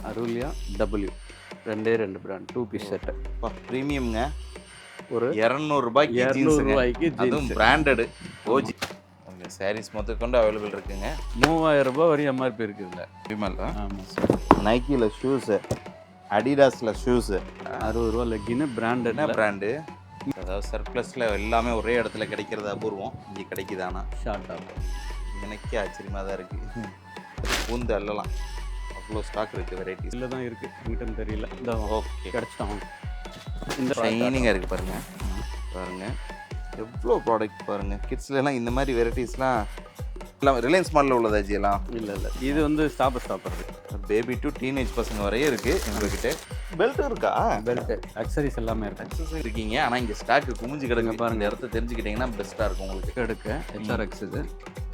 அருளியா W ரெண்டே ரெண்டு brand 2 piece set. ப்ரீமியம்ங்க. ஒரு 200 ரூபாய்க்கு 200 ஜீன்ஸுங்க. ரூபாய்க்கு அதுவும் ஜீன்ஸ். Branded OG. உங்க சாரீஸ் மொத்தக்கொண்டு அவைலபிள் இருக்குங்க. 3000 ரூபாய் வரையும் எம்ஆர்பி இருக்குதுல்ல. விமலா ஆமாம். நைக்கியில் ஷூஸு, அடிடாஸில் ஷூஸு 60 ரூபா லெக்கின்னு என்ன பிராண்டட் பிராண்டு? அதாவது சர்ப்ளஸில் எல்லாமே ஒரே இடத்துல கிடைக்கிறது அபூர்வம். இங்கே கிடைக்குதானா? Short of. எனக்கே ஆச்சரியமாக தான் இருக்குது. பூந்து அல்லலாம், அவ்வளோ ஸ்டாக் இருக்குது. வெரைட்டிஸ் இல்லை தான் இருக்குது, எங்கிட்ட தெரியல. இந்த ஓகே கிடச்சிட்டாங்க. இந்த ஷைனிங்காக இருக்குது பாருங்கள். பாருங்கள் எவ்வளோ ப்ராடக்ட் பாருங்கள். கிட்ஸ்லாம் இந்த மாதிரி வெரைட்டிஸ்லாம் எல்லாம் ரிலையன்ஸ் மாலில் உள்ளதா ஜி எல்லாம்? இல்லை இது வந்து ஸ்டாப்பர் பேபி டு டீனேஜ் பசங்க வரையும் இருக்குது எங்ககிட்ட. பெல்ட் இருக்கா? பெல்ட்டு அக்சரிஸ் எல்லாமே இருக்கு. அக்சசரி இருக்கீங்க. ஆனால் இங்கே ஸ்டாக்கு குமிஞ்சு கிடங்க பாருங்க. இந்த இடத்த தெரிஞ்சுக்கிட்டிங்கன்னா பெஸ்ட்டாக இருக்கும் உங்களுக்கு. எடுக்க ஹெச்ஆர்எக்ஸ் இது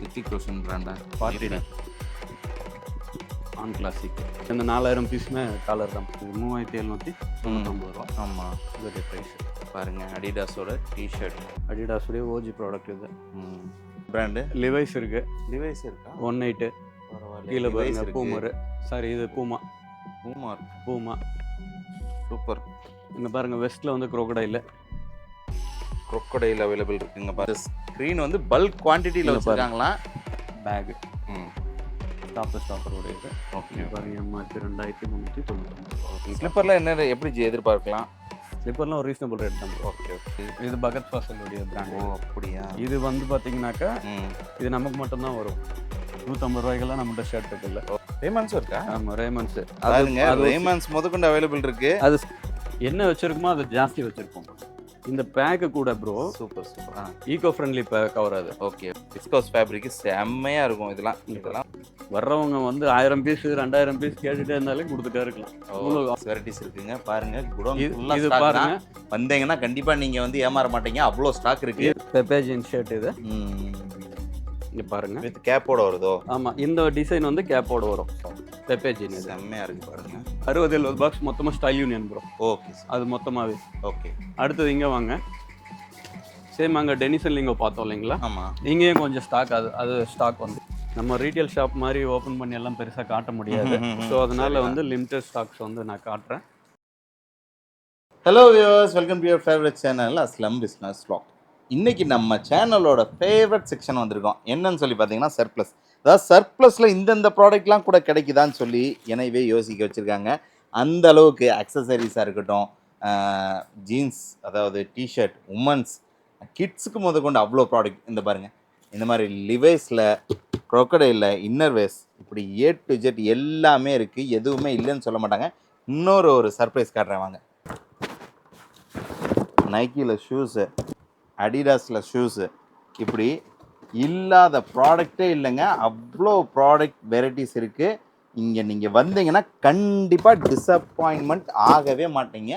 ரித்திக் ரோஷன் பிராண்டா? 49 on classic. இந்த 4000 பீஸுமே காலர் தான். இது 3799 ரூபா. ஆமாம், இதோடைய ப்ரைஸ் பாருங்கள். அடிடாஸோட டிஷர்ட், அடிடாஸுடைய ஓஜி ப்ராடக்ட் இது. பிராண்டு லிவைஸ் இருக்குது. டிவைஸ் இருக்கா? 1.8 பரவாயில்ல. கீழே பாருங்க. பூமர், சாரி இது பூமா. பூமா சூப்பர். இங்கே பாருங்கள் வெஸ்ட்டில் வந்து crocodile. crocodile அவைலபிள் இருக்குங்க. பாரு ஸ்க்ரீன் வந்து பல்க் குவான்டிட்டியில் வச்சுருக்காங்களா? பேகு ஸ்டாப்பர் உடையது. ஓகே பாருங்க எம்ஆர்பி 2399. ஸ்லிப்பர்லாம் என்ன எப்படி எதிர்பார்க்கலாம்? ஸ்லிப்பர்லாம் ஒரு ரீசனபிள் ரேட் தான். Okay okay. இது பகத் ஃபாசலுடைய பிராண்ட். ஓ அப்படியா? இது வந்து பார்த்தீங்கன்னாக்கா இது நமக்கு மட்டும்தான் வரும். 150 ரூபாய்க்கெல்லாம் நம்மகிட்ட ஷர்ட் இருக்குல்ல. ரேமன்ஸும் இருக்கா? ஆமாம், ரேமன்ஸு. அதுங்க ரேமன்ஸ் முதற்கொண்டு அவைலபிள் இருக்கு. அது என்ன வச்சிருக்குமோ அது ஜாஸ்தி வச்சிருக்கோம். இந்த பேக்கு கூட bro super super. Eco friendly cover. அது ஓகே. விஸ்கோஸ் ஃபேப்ரிக் செம்மையாக இருக்கும். இதெல்லாம் வர்றவங்க வந்து 1000 பீஸ் 2000 பீஸ் கேட்டுகிட்டே இருந்தாலே கொடுத்துட்டே இருக்கலாம். அவ்வளோ வெரைட்டிஸ் இருக்குங்க. பாருங்க குடோன் இது பாருங்க. வந்தீங்கன்னா கண்டிப்பாக நீங்கள் வந்து ஏமாற மாட்டீங்க. அவ்வளோ ஸ்டாக் இருக்கு. பெப்பேஜின் ஷர்ட் இது. இங்கே பாருங்க வித் கேப்போட வருதோ? ஆமாம், இந்த டிசைன் வந்து கேப்போட வரும். பெப்பேஜின் செம்மையாக இருக்குது பாருங்க. 60-70 பாக்ஸ் மொத்தமாக ஸ்டைல் யூனியன் ப்ரோ. ஓகே அது மொத்தமாகவே. ஓகே. அடுத்தது இங்கே வாங்க. சேம் அங்கே டெனிசன் லிங்கோ பார்த்தோம் இல்லைங்களா? ஆமாம். இங்கேயும் கொஞ்சம் ஸ்டாக். அது ஸ்டாக் வந்து நம்ம ரீட்டைல் ஷாப் மாதிரி ஓப்பன் பண்ணி எல்லாம் பெருசாக காட்ட முடியாது. ஸோ அதனால வந்து லிமிடெட் ஸ்டாக்ஸ் வந்து நான் காட்டுறேன். Hello viewers, welcome to your favourite channel Aslam business vlog. இன்றைக்கி நம்ம சேனலோட ஃபேவரட் செக்ஷன் வந்திருக்கோம். என்னன்னு சொல்லி பார்த்தீங்கன்னா சர்ப்ளஸ். அதாவது சர்ப்ளஸில் இந்தந்த ப்ராடக்ட்லாம் கூட கிடைக்குதான்னு சொல்லி எனவே யோசிக்க வச்சுருக்காங்க. அந்த அளவுக்கு அக்சசரிஸாக இருக்கட்டும், ஜீன்ஸ், அதாவது டிஷர்ட், உமன்ஸ், கிட்ஸுக்கு முதற்கொண்டு அவ்வளோ ப்ராடக்ட். இந்த பாருங்கள், இந்த மாதிரி லிவைஸில், crocodile, இன்னர்வேஸ், இப்படி A to Z எல்லாமே இருக்குது. எதுவுமே இல்லைன்னு சொல்ல மாட்டாங்க. இன்னொரு சர்ப்ரைஸ் காட்டுறேன் வாங்க. நைக்கியில் ஷூஸு, அடிடாஸில் ஷூஸு, இப்படி இல்லாத ப்ராடக்டே இல்லைங்க. அவ்வளோ ப்ராடக்ட் வெரைட்டிஸ் இருக்குது. இங்கே நீங்கள் வந்தீங்கன்னா கண்டிப்பாக டிஸப்பாயின்மெண்ட் ஆகவே மாட்டீங்க.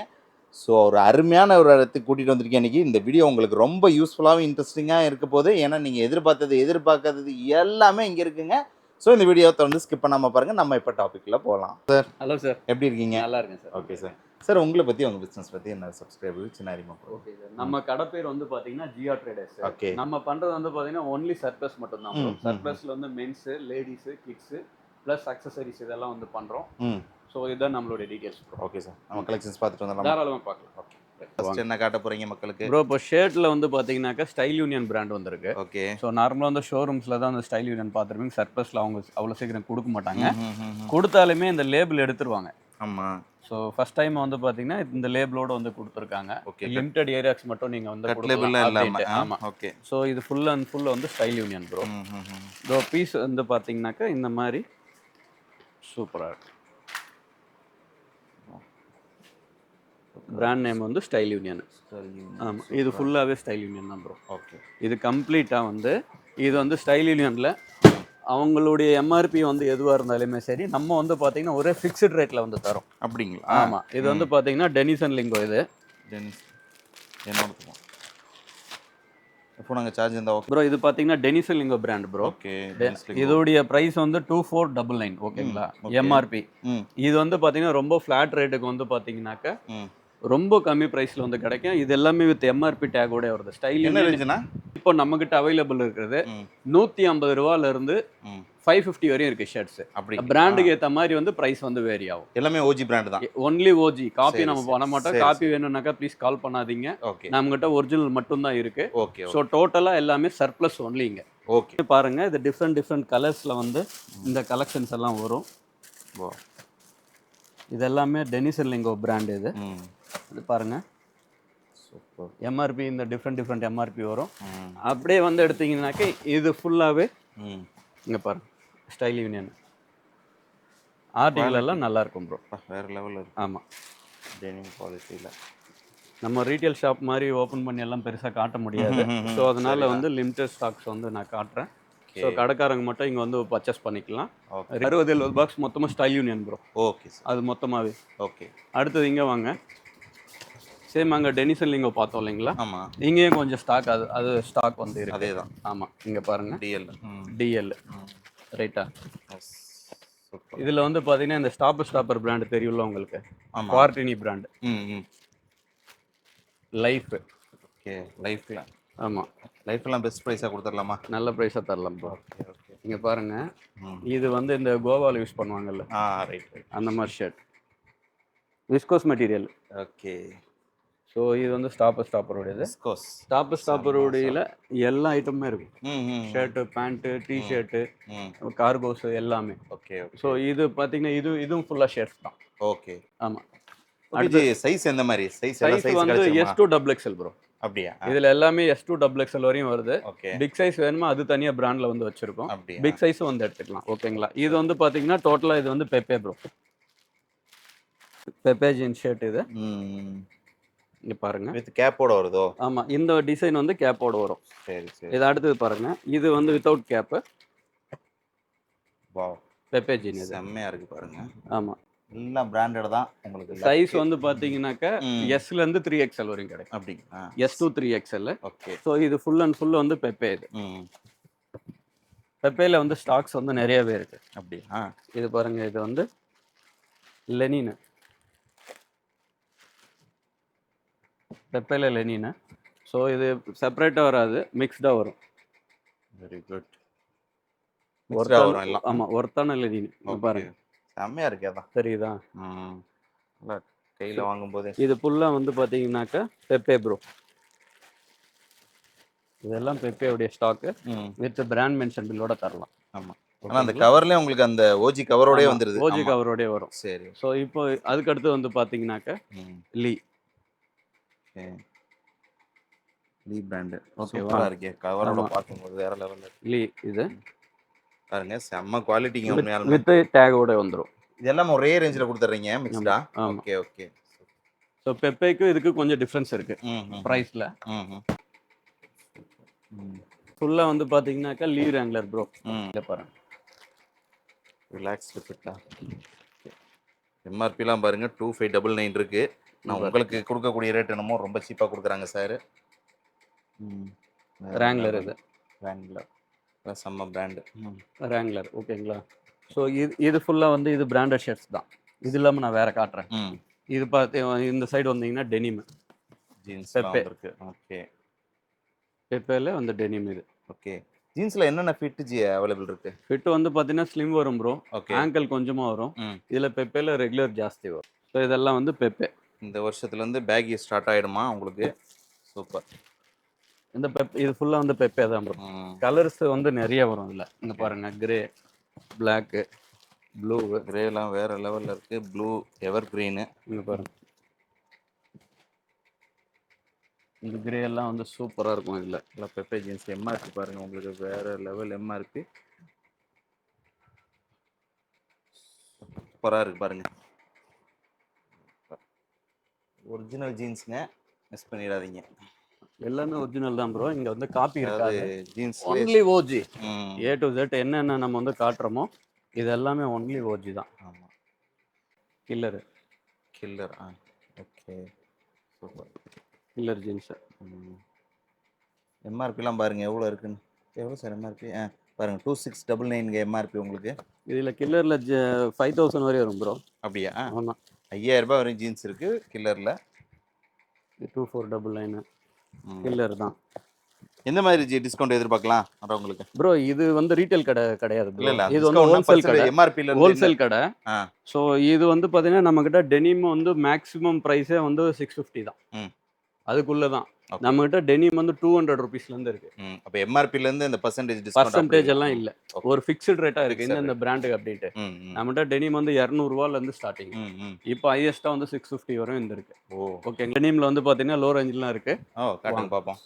ஸோ ஒரு அருமையான ஒரு இடத்துக்கு கூட்டிகிட்டு வந்திருக்கேன் இன்றைக்கி. இந்த வீடியோ உங்களுக்கு ரொம்ப யூஸ்ஃபுல்லாகவும் இன்ட்ரெஸ்டிங்காக இருக்க போது. ஏன்னா நீங்கள் எதிர்பார்க்காதது எல்லாமே இங்கே இருக்குங்க. ஸோ இந்த வீடியோ தொடர்ந்து ஸ்கிப் பண்ணாமல் பாருங்கள். நம்ம இப்போ டாப்பிக்கில் போகலாம். சார் ஹலோ சார், எப்படி இருக்கீங்க? நல்லா இருக்கேன் சார். Okay sir. சார் உங்களை பற்றி, உங்கள் பிஸ்னஸ் பற்றி என்ன சப்ஸ்கிரைபர் சின்ன அறிமுகம்? ஓகே சார், நம்ம கடை பேர் வந்து பார்த்தீங்கன்னா ஜிஆர் ட்ரேடர்ஸ். ஓகே. நம்ம பண்ணுறது வந்து பார்த்தீங்கன்னா ஒன்லி சர்ப்ளஸ் மட்டும்தான். சர்ப்ளஸில் வந்து men's, ladies, kids plus accessories இதெல்லாம் வந்து பண்ணுறோம். ஸோ இதுதான் நம்மளுடைய டீட்டெயில்ஸ். ஓகே சார், நம்ம கலெக்ஷன்ஸ் பார்த்துட்டு வந்துடலாம். தாராளமாக பார்க்கலாம். ஓகே. ஃபர்ஸ்ட் என்ன காட்ட போகிறீங்க மக்களுக்கு? ப்ரோ இப்போ ஷர்ட்டில் வந்து பார்த்தீங்கன்னாக்கா ஸ்டைல் யூனியன் பிராண்ட் வந்திருக்கு. ஓகே. ஸோ நார்மலாக வந்து ஷோரூம்ஸில் தான் அந்த ஸ்டைல் யூனியன் பார்த்துருப்பீங்க. சர்ப்ளஸில் அவங்க அவ்வளோ சீக்கிரம் கொடுக்க மாட்டாங்க. கொடுத்தாலுமே இந்த லேபிள் எடுத்துருவாங்க. ஆமாம். ஸோ ஃபர்ஸ்ட் டைம் வந்து பார்த்தீங்கன்னா இந்த லேபிளோட வந்து கொடுத்துருக்காங்க. ஓகே. லிமிடெட் ஏரியாஸ் மட்டும் நீங்கள் வந்து கொடுக்கலாம். ஆமாம். ஓகே. ஸோ இது ஃபுல் அண்ட் ஃபுல் வந்து style union bro. Bro piece வந்து பார்த்தீங்கன்னாக்கா இந்த மாதிரி சூப்பராக இருக்கு. பிராண்ட் நேம் வந்து ஸ்டைல் யூனியன். ஆமாம், இது ஃபுல்லாகவே ஸ்டைல் யூனியன் தான் ப்ரோ. ஓகே. இது கம்ப்ளீட்டாக வந்து இது வந்து ஸ்டைல் யூனியனில் அவங்களுடைய எம்ஆர்பி வந்து எதுவாக இருந்தாலுமே சரி, நம்ம வந்து பார்த்தீங்கன்னா ஒரே ஃபிக்ஸ்டு ரேட்டில் வந்து தரோம். அப்படிங்களா? ஆமாம். இது வந்து பார்த்தீங்கன்னா டெனிசன் லிங்கோ. இது என்னோட இப்போ நாங்கள் சார்ஜ் இருந்தால் ஓகே ப்ரோ. இது பார்த்தீங்கன்னா டெனிசன் லிங்கோ பிராண்ட் ப்ரோ. ஓகே. இதோடைய ப்ரைஸ் வந்து 2499 ஓகேங்களா எம்ஆர்பி. இது வந்து பார்த்தீங்கன்னா ரொம்ப ஃப்ளாட் ரேட்டுக்கு வந்து பார்த்தீங்கன்னாக்கா ரொம்ப கம்மி ப்ரைஸில் வந்து கிடைக்கும். இது எல்லாமே வித் எம்ஆர்பி டேகோட வருது. ஸ்டைல் என்ன ரேஞ்சுனா? இப்போ நம்மகிட்ட அவைலபிள் இருக்கிறது ம் 150 ரூபாயில இருந்து ம் 550 வரையும் இருக்கு ஷர்ட்ஸ். அப்படி பிராண்டுக்கு ஏற்ற மாதிரி வந்து பிரைஸ் வந்து வேரி ஆகும். எல்லாமே ஓஜி பிராண்ட் தான். Only OG. காப்பி சரி, நம்ம சரி. பண்ண மாட்டோம். சரி, காப்பி சரி. வேணும்னாக்கா ப்ளீஸ் கால் பண்ணாதீங்க. ஓகே நம்மகிட்ட ஒரிஜினல் மட்டும் தான் இருக்கு. ஓகே ஸோ டோட்டலா எல்லாமே சர்ப்ளஸ் ஒன்லிங்க. ஓகே பாருங்க, இது டிஃப்ரெண்ட் கலர்ஸ்ல வந்து இந்த கலெக்ஷன்ஸ் எல்லாம் வரும். ஓ இது எல்லாமே டெனிஸ் லிங்கோ பிராண்ட் இது. ம் இது பாருங்க, சூப்பர். எம்ஆர்பி இந்த டிஃப்ரெண்ட் எம்ஆர்பி வரும். ம் அப்படியே வந்து எடுத்தீங்கன்னாக்க இது ஃபுல்லாவே ம் இங்க பாருங்க, ஸ்டைல் யூனியன் ஆர்டிகல் எல்லாம் நல்லா இருக்கும் ப்ரோ. வேற லெவலில் இருக்கு. ஆமா, டெனிம் குவாலிட்டியில். நம்ம ரீட்டைல் ஷாப் மாதிரி ஓப்பன் பண்ணி எல்லாம் பெருசா காட்ட முடியாது. ஸோ அதனால வந்து லிமிடெட் ஸ்டாக்ஸ் வந்து நான் காட்டுறேன். ஸோ கடைக்காரங்க மட்டும் இங்க வந்து பர்ச்சேஸ் பண்ணிக்கலாம். ஓகே 60-70 பாக்ஸ் மொத்தமா style union bro. Okay sir. அது மொத்தமாவே. ஓகே அடுத்தது இங்க வாங்க, சேம் அங்கே டெனிசன் லிங்கோ பார்த்தோம் இல்லைங்களா, ஆமாம் இங்கேயும் கொஞ்சம் ஸ்டாக் அது ஸ்டாக் வந்து இருக்கு. அதே தான். ஆமா, இங்க பாருங்க, டிஎல். ம் டிஎல் ம் ரைட்டா. Yes super. இதுல வந்து பாத்தீங்கன்னா இந்த ஸ்டாப்பர் பிராண்ட் தெரியும்ல உங்களுக்கு, ஆமாம். குவார்டினி பிராண்ட். ம் ம் லைஃப். ஓகே லைஃப்பில். ஆமா, லைஃப்லாம் பெஸ்ட் ப்ரைஸாக கொடுத்துடலாமா? நல்ல ப்ரைஸா தரலாம் ப்ரோ. Okay okay. இங்க பாருங்க, ம் இது வந்து இந்த கோவால யூஸ் பண்ணுவாங்கல்ல ரைட் ரைட். அந்த மாதிரி shirt, viscose material. Okay so இது வந்து ஸ்டாப்பருடையது. விஸ்கோஸ். ஸ்டாப்பருடையில எல்லா ஐட்டமுமே இருக்கும். ம் ம் ஷர்ட்டு, பேண்ட்டு, டிஷர்ட்டு, ம் கார்கோஸ் எல்லாமே. ஓகே ஓகே ஸோ இது பார்த்தீங்கன்னா இதுவும் ஃபுல்லாக ஷர்ட்ஸ் தான். ஓகே. ஆமாம். அடுத்து சைஸ் எந்த மாதிரி? சைஸ் எல்லா சைஸ் சைஸ் வந்து கிடைக்குமா? S2 XXL bro. அப்படியா? இதில் எல்லாமே S2 XXL வரையும் வருது. ஓகே பிக் சைஸ் வேணுமா அது தனியாக பிராண்டில் வந்து வச்சுருக்கோம். அப்படியா? பிக் சைஸும் வந்து எடுத்துக்கலாம். ஓகேங்களா. இது வந்து பார்த்தீங்கன்னா டோட்டலாக இது வந்து பெப்பே ப்ரோ. பெப்பே ஜீன்ஸ் ஷர்ட் இது. ம் இங்கே பாருங்க. வித் கேப்போட வருதோ? ஆமாம், இந்த டிசைன் வந்து கேப்போட வரும். சரி சரி. இது அடுத்தது பாருங்க, இது வந்து வித்தவுட் கேப்பு. வாவ் பெப்பே ஜீன் இது. செம்மையா இருக்கு பாருங்க. ஆமாம். எல்லாம் பிராண்டட் தான் உங்களுக்கு. சைஸ் வந்து பார்த்தீங்கன்னாக்கா ம். எஸ்லேருந்து 3XL வரையும் கிடைக்கும். அப்படி S2 3XL. ஓகே. ஸோ இது ஃபுல் அண்ட் ஃபுல் வந்து பெப்பே. இது ம் பெப்பேல வந்து ஸ்டாக்ஸ் வந்து நிறையவே இருக்கு. அப்படி இது பாருங்க, இது வந்து லெனின். பெப்பேல லெனின். ஸோ இது செப்பரேட்டாக வராது, மிக்ஸ்டாக வரும். Very good. மிக்ஸ்டா வரும் எல்லாம். ஆமாம், ஒர்த்தான லெனின். பாருங்க, செம்மையா இருக்கு அதான். தெரியுதா? ம் நல்லா கையில வாங்கும்போதே. இது ஃபுல்லாக வந்து பார்த்தீங்கன்னாக்கா பெப்பே ப்ரோ. இதெல்லாம் பெப்பேவுடைய ஸ்டாக்கு ம் வித் பிராண்ட் மென்ஷன் பில்லோட தரலாம். ஆமா. ஆனா அந்த கவர்லயே உங்களுக்கு அந்த ஓஜி கவரோடயே வந்துருது. ஓஜி கவரோடய வரும். சரி. ஸோ இப்போ அதுக்கு அடுத்து வந்து பார்த்தீங்கன்னாக்கா ம் லீ. ஓகே. லீ பிராண்ட். ஓகேவா? சூப்பரா இருக்கு. கவரோட ஆமா. பாக்கும்போது வேற லெவல்ல இருக்கு. லீ இது பாருங்க செம்ம குவாலிட்டிங்க உண்மையாலுமே. வித் டேகோட வந்துடும். இதெல்லாம் ஒரே ரேஞ்சில கொடுத்துறீங்க மிக்ஸ்டா? ஆமா. Okay okay. ஸோ பெப்பேக்கு இதுக்கு கொஞ்சம் டிஃப்ரென்ஸ் இருக்கு ம் ம் ப்ரைஸில். ம் ம் ஃபுல்லாக வந்து பார்த்தீங்கன்னாக்கா லீ ரேங்லர் ப்ரோ. ம் இதை பாருங்க, ரிலாக்ஸ்டு ஃபிட்டா. எம்ஆர்பிலாம் பாருங்க 2599 இருக்கு. நான் உங்களுக்கு கொடுக்கக்கூடிய ரேட் என்னமோ ரொம்ப சீப்பாக கொடுக்குறாங்க சார். ரேங்லர் இது. ரேங்லர் செம்ம பிராண்டு. ரேங்லர் ஓகேங்களா. ஸோ இது ஃபுல்லாக வந்து இது பிராண்டட் ஷர்ட்ஸ் தான். இது இல்லாமல் நான் வேற காட்டுறேன். ம் இது பார்த்து இந்த சைடு வந்தீங்கன்னா டெனிம். ஜீன்ஸ் பெப்பே. இருக்கு. ஓகே பெப்பேல வந்து டெனிம் இது. ஓகே. ஜீன்ஸ்ல என்னென்ன ஃபிட் அவைலபிள் இருக்கு? ஃபிட் வந்து பார்த்தீங்கன்னா ஸ்லிம் வரும் ப்ரோ. ஓகே. ஆங்கிள் கொஞ்சமாக வரும். ம் இதில் பெப்பேல ரெகுலர் ஜாஸ்தி வரும். ஸோ இதெல்லாம் வந்து பெப்பே. இந்த வருஷத்துல இருந்து பேக்கி ஸ்டார்ட் ஆயிடுமா உங்களுக்கு? சூப்பர். இந்த இது ஃபுல்லாக வந்து பெப்பே தான் ப்ரோ. கலர்ஸ் வந்து நிறைய வரும் இதில். இங்கே பாருங்க, கிரே, பிளாக்கு, ப்ளூ. கிரேலாம் வேற லெவல்ல இருக்கு. ப்ளூ, எவர் கிரீனு. இங்கே பாருங்க, இந்த கிரே எல்லாம் வந்து சூப்பராக இருக்கும் இதில். இல்லை பெப்பே ஜீன்ஸ் எம்ஆர்பி பாருங்க உங்களுக்கு வேற லெவல் எம்ஆர்பி. சூப்பராக இருக்கு பாருங்க. ஒரிஜினல் ஜீன்ஸ்ங்க, மிஸ் பண்ணிடாதீங்க. எல்லாமே ஒரிஜினல் தான் ப்ரோ. இங்கே வந்து காப்பி இருக்காது. Jeans only OG. A to Z என்னென்ன நம்ம வந்து காட்டுறோமோ இது எல்லாமே ஒன்லி ஓஜி தான். ஆமாம். Killer. Killer okay super. Killer jeans. எம்ஆர்பிலாம் பாருங்க எவ்வளோ இருக்குன்னு. எவ்வளோ சார் எம்ஆர்பி? பாருங்க 2699 எம்ஆர்பி உங்களுக்கு. இதில் கில்லரில் 5000 வரை வரும் ப்ரோ. அப்படியா? ஆமாம். 5000 ரூபாய் வரையும் ஜீன்ஸ் இருக்குது கில்லரில். 2499 கில்லர் தான். எந்த மாதிரி டிஸ்கவுண்ட் எதிர்பார்க்கலாம் வரவங்களுக்கு? ப்ரோ இது வந்து ரீட்டைல் கடை கிடையாது இல்ல ப்ரோ. இல்ல இது வந்து ஹோல்சேல் கடை. எம்ஆர்பில இருந்து என்ன? ஹோல்சேல் கடை. ஆ. ஸோ இது வந்து பார்த்தீங்கன்னா நம்மக்கிட்ட டெனிம் வந்து மேக்ஸிமம் ப்ரைஸே வந்து 650 தான். ம். அதுக்குள்ள தான். ஓகே. நம்மகிட்ட டெனிம் வந்து 200 ருபீஸ்லேருந்து இருக்கு. அப்ப எம்ஆர்பில இருந்து இந்த பர்சன்டேஜ் டிஸ்கவுண்ட் பர்சன்டேஜ் எல்லாம் இல்ல. ஓகே. ஒரு ஃபிக்ஸ்டு ரேட்டா இருக்கு. Fixed இந்த rate. பிராண்டுக்கு அப்படின்ட்டு. ம் ம் நம்மகிட்ட டெனிம் வந்து 200 ரூபாயிலேருந்து ஸ்டார்டிங். ம் ம். இப்போ ஹையஸ்டா வந்து 650 வரையும் இருக்கு. ஓ. ஓகே. டெனிம்ல வந்து பார்த்தீங்கன்னா லோ ரேஞ்சிலாம் இருக்கு. ஓ காட்டுங்க பாப்போம்.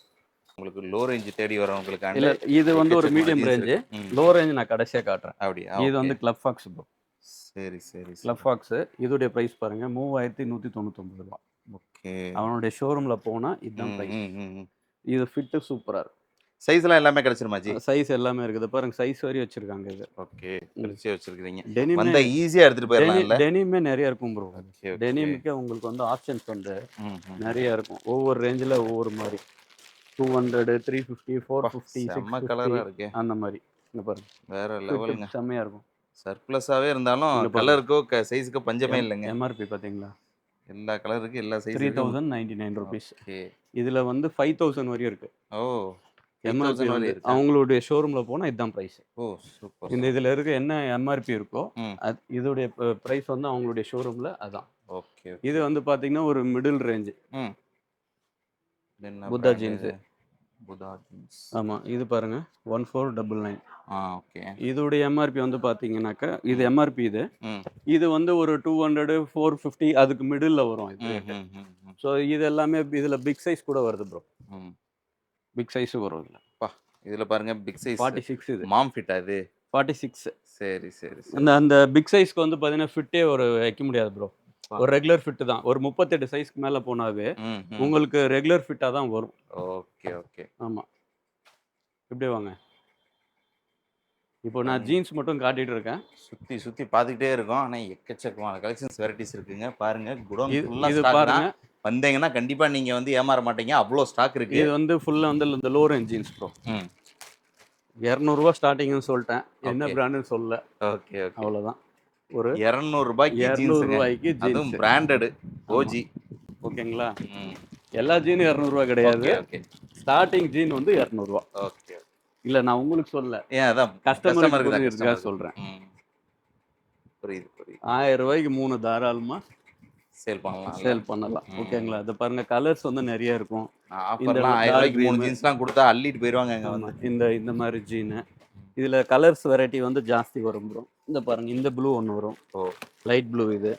உங்களுக்கு லோ ரேஞ்ச் தேடி வரவங்களுக்கு இல்ல இது வந்து ஒரு எக்கச்சக்கமான மீடியம் jeans ரேஞ்சு. இருக்கு. ம். லோ ரேஞ்ச் நான் கடைசியா காட்டுறேன். அப்படியா? இது ஓகே. வந்து கிளப் ஃபாக்ஸ் ப்ரோ. சரி சரி கிளப் ஃபாக்ஸ் இதோடைய பிரைஸ் பாருங்க 3199 ரூபாய். ஓகே. அவனுடைய ஷோரூம்ல போனா இதுதான் ம் பிரைஸ். ம் ம் ம். இது ஃபிட் சூப்பரா இருக்கு. சைஸ்லாம் எல்லாமே கிடைச்சிருமா ஜி? சைஸ் எல்லாமே இருக்குது. பாருங்க சைஸ் வரையும் வச்சிருக்காங்க இது. ஓகே. பிரிச்சே வச்சிருக்கீங்க. டெனிமே வந்தா ஈஸியா எடுத்துட்டு போயிடலாம்ல? டெனிமே நிறைய இருக்கும் ப்ரோ. Okay okay. டெனிமுக்கு உங்களுக்கு வந்து ஆப்ஷன்ஸ் வந்து ம் ம். நிறைய இருக்கும். ஒவ்வொரு ரேஞ்சில் ஒவ்வொரு மாதிரி 200, 350, 450, செம்ம கலரா 650 இருக்கே. அந்த மாதிரி. இங்க பாருங்க. வேற Fit லெவலுங்க. செம்மையா இருக்கும். சர்ப்ளஸாவே இருந்தாலும் இங்க பாருங்க. கலருக்கோ சைஸுக்கோ பஞ்சமே இல்லைங்க. எம்ஆர்பி பாத்தீங்களா? எல்லா கலருக்கு எல்லா சைஸுக்கும். 3099 ருபீஸ். ஓகே. இதுல வந்து 5000 வரையும் இருக்கு. ஓ. எம்ஆர்பி 5000 வந்து வரை இருக்கா? அவங்களுடைய ஷோரூம்ல போனா இதுதான் பிரைஸ். ஓ சூப்பர். இந்த இதுல இருக்க என்ன எம்ஆர்பி இருக்கோ ம். இதோடைய பிரைஸ் வந்து அவங்களுடைய ஷோரூம்ல அதான். ஓகே. இது வந்து பாத்தீங்கன்னா ஒரு மிடில் ரேஞ்ச். ம். என்ன புத்தா brand ஜீன்ஸ். இது? புதா ஜீன்ஸ். ஆமா இது பாருங்க 1499. ஓகே. இதோடைய எம்ஆர்பி வந்து பாத்தீங்கன்னாக்கா இது எம்ஆர்பி இது. ம். இது வந்து ஒரு 200, 450 அதுக்கு மிடில்ல வரும் இது. ம் ம் ம் ம். ஸோ இது எல்லாமே இதுல பிக் சைஸ் கூட வருது ப்ரோ. ம். பிக் சைஸும் வரும் இதுல. பா இதுல பாருங்க பிக் சைஸ் 46 இது. மாம் ஃபிட்டா இது? 46. சரி சரி சரி. அந்த அந்த பிக் சைஸ்க்கு வந்து பாத்தீங்கன்னா ஃபிட்டே ஒரு வைக்க முடியாது ப்ரோ. ஒரு ரெகுலர் ஃபிட் தான். ஒரு 38 சைஸ்க்கு மேல போனாவே ம் ம். உங்களுக்கு ரெகுலர் ஃபிட்டா தான் வரும். Okay okay. ஆமா. இப்படி வாங்க. இப்போ நான் ஜீன்ஸ் மட்டும் காட்டிட்டு இருக்கேன். சுத்தி சுத்தி பார்த்துக்கிட்டே இருக்கோம். ஆனா எக்கச்சக்கமான கலெக்ஷன்ஸ் வெரைட்டிஸ் இருக்குங்க. பாருங்க குடோன் இது ஃபுல்லா இது ஸ்டாக் பாருங்க. தான். வந்தீங்கன்னா கண்டிப்பா நீங்க வந்து ஏமாற மாட்டீங்க. அவ்வளோ ஸ்டாக் இருக்கு. இது வந்து ஃபுல்லா வந்து இந்த லோ ரேஞ்ச் ஜீன்ஸ் ப்ரோ. ம். 200 ரூபாய் ஸ்டார்டிங்னு சொல்லிட்டேன். என்ன ஓகே. பிராண்டுன்னு சொல்லல. Okay okay. அவ்வளவுதான். ஒரு 200 ரூபாய்க்கு 200 ஜீன்ஸ்ங்க. ரூபாய்க்கு அதுவும் ஜீன்ஸ். Branded OG. ஓகேங்களா? ம். எல்லா ஜீனும் 200 ரூபாய் கிடையாது. Okay okay. ஸ்டார்டிங் ஜீன் வந்து 200 ரூபாய். ஓகே. இல்ல நான் உங்களுக்கு சொல்லல. ஏன் அதான் கஸ்டமருக்கு கஸ்டமருக்கு தான் புரியுறதுக்காக கஸ்டமர். சொல்றேன். ம். புரியுது புரியுது. 1000 ரூபாய்க்கு 3 தாராளமா சேல் பண்ணலாம். சேல் பண்ணலாம். ஓகேங்களா? இது பாருங்க கலர்ஸ் வந்து நிறைய இருக்கும். ஆஃபர்லாம் 1000 ரூபாய்க்கு 3 ஜீன்ஸ்லாம் கொடுத்தா அள்ளிட்டு போயிடுவாங்க அங்க ஆமா. வந்து. இந்த இந்த மாதிரி ஜீனு. இதுல கலர்ஸ் வெரைட்டி வந்து ஜாஸ்தி வரும் ப்ரோ. இந்த பாருங்க இந்த ப்ளூ ஒன்று வரும். ஓ லைட் ப்ளூ இது.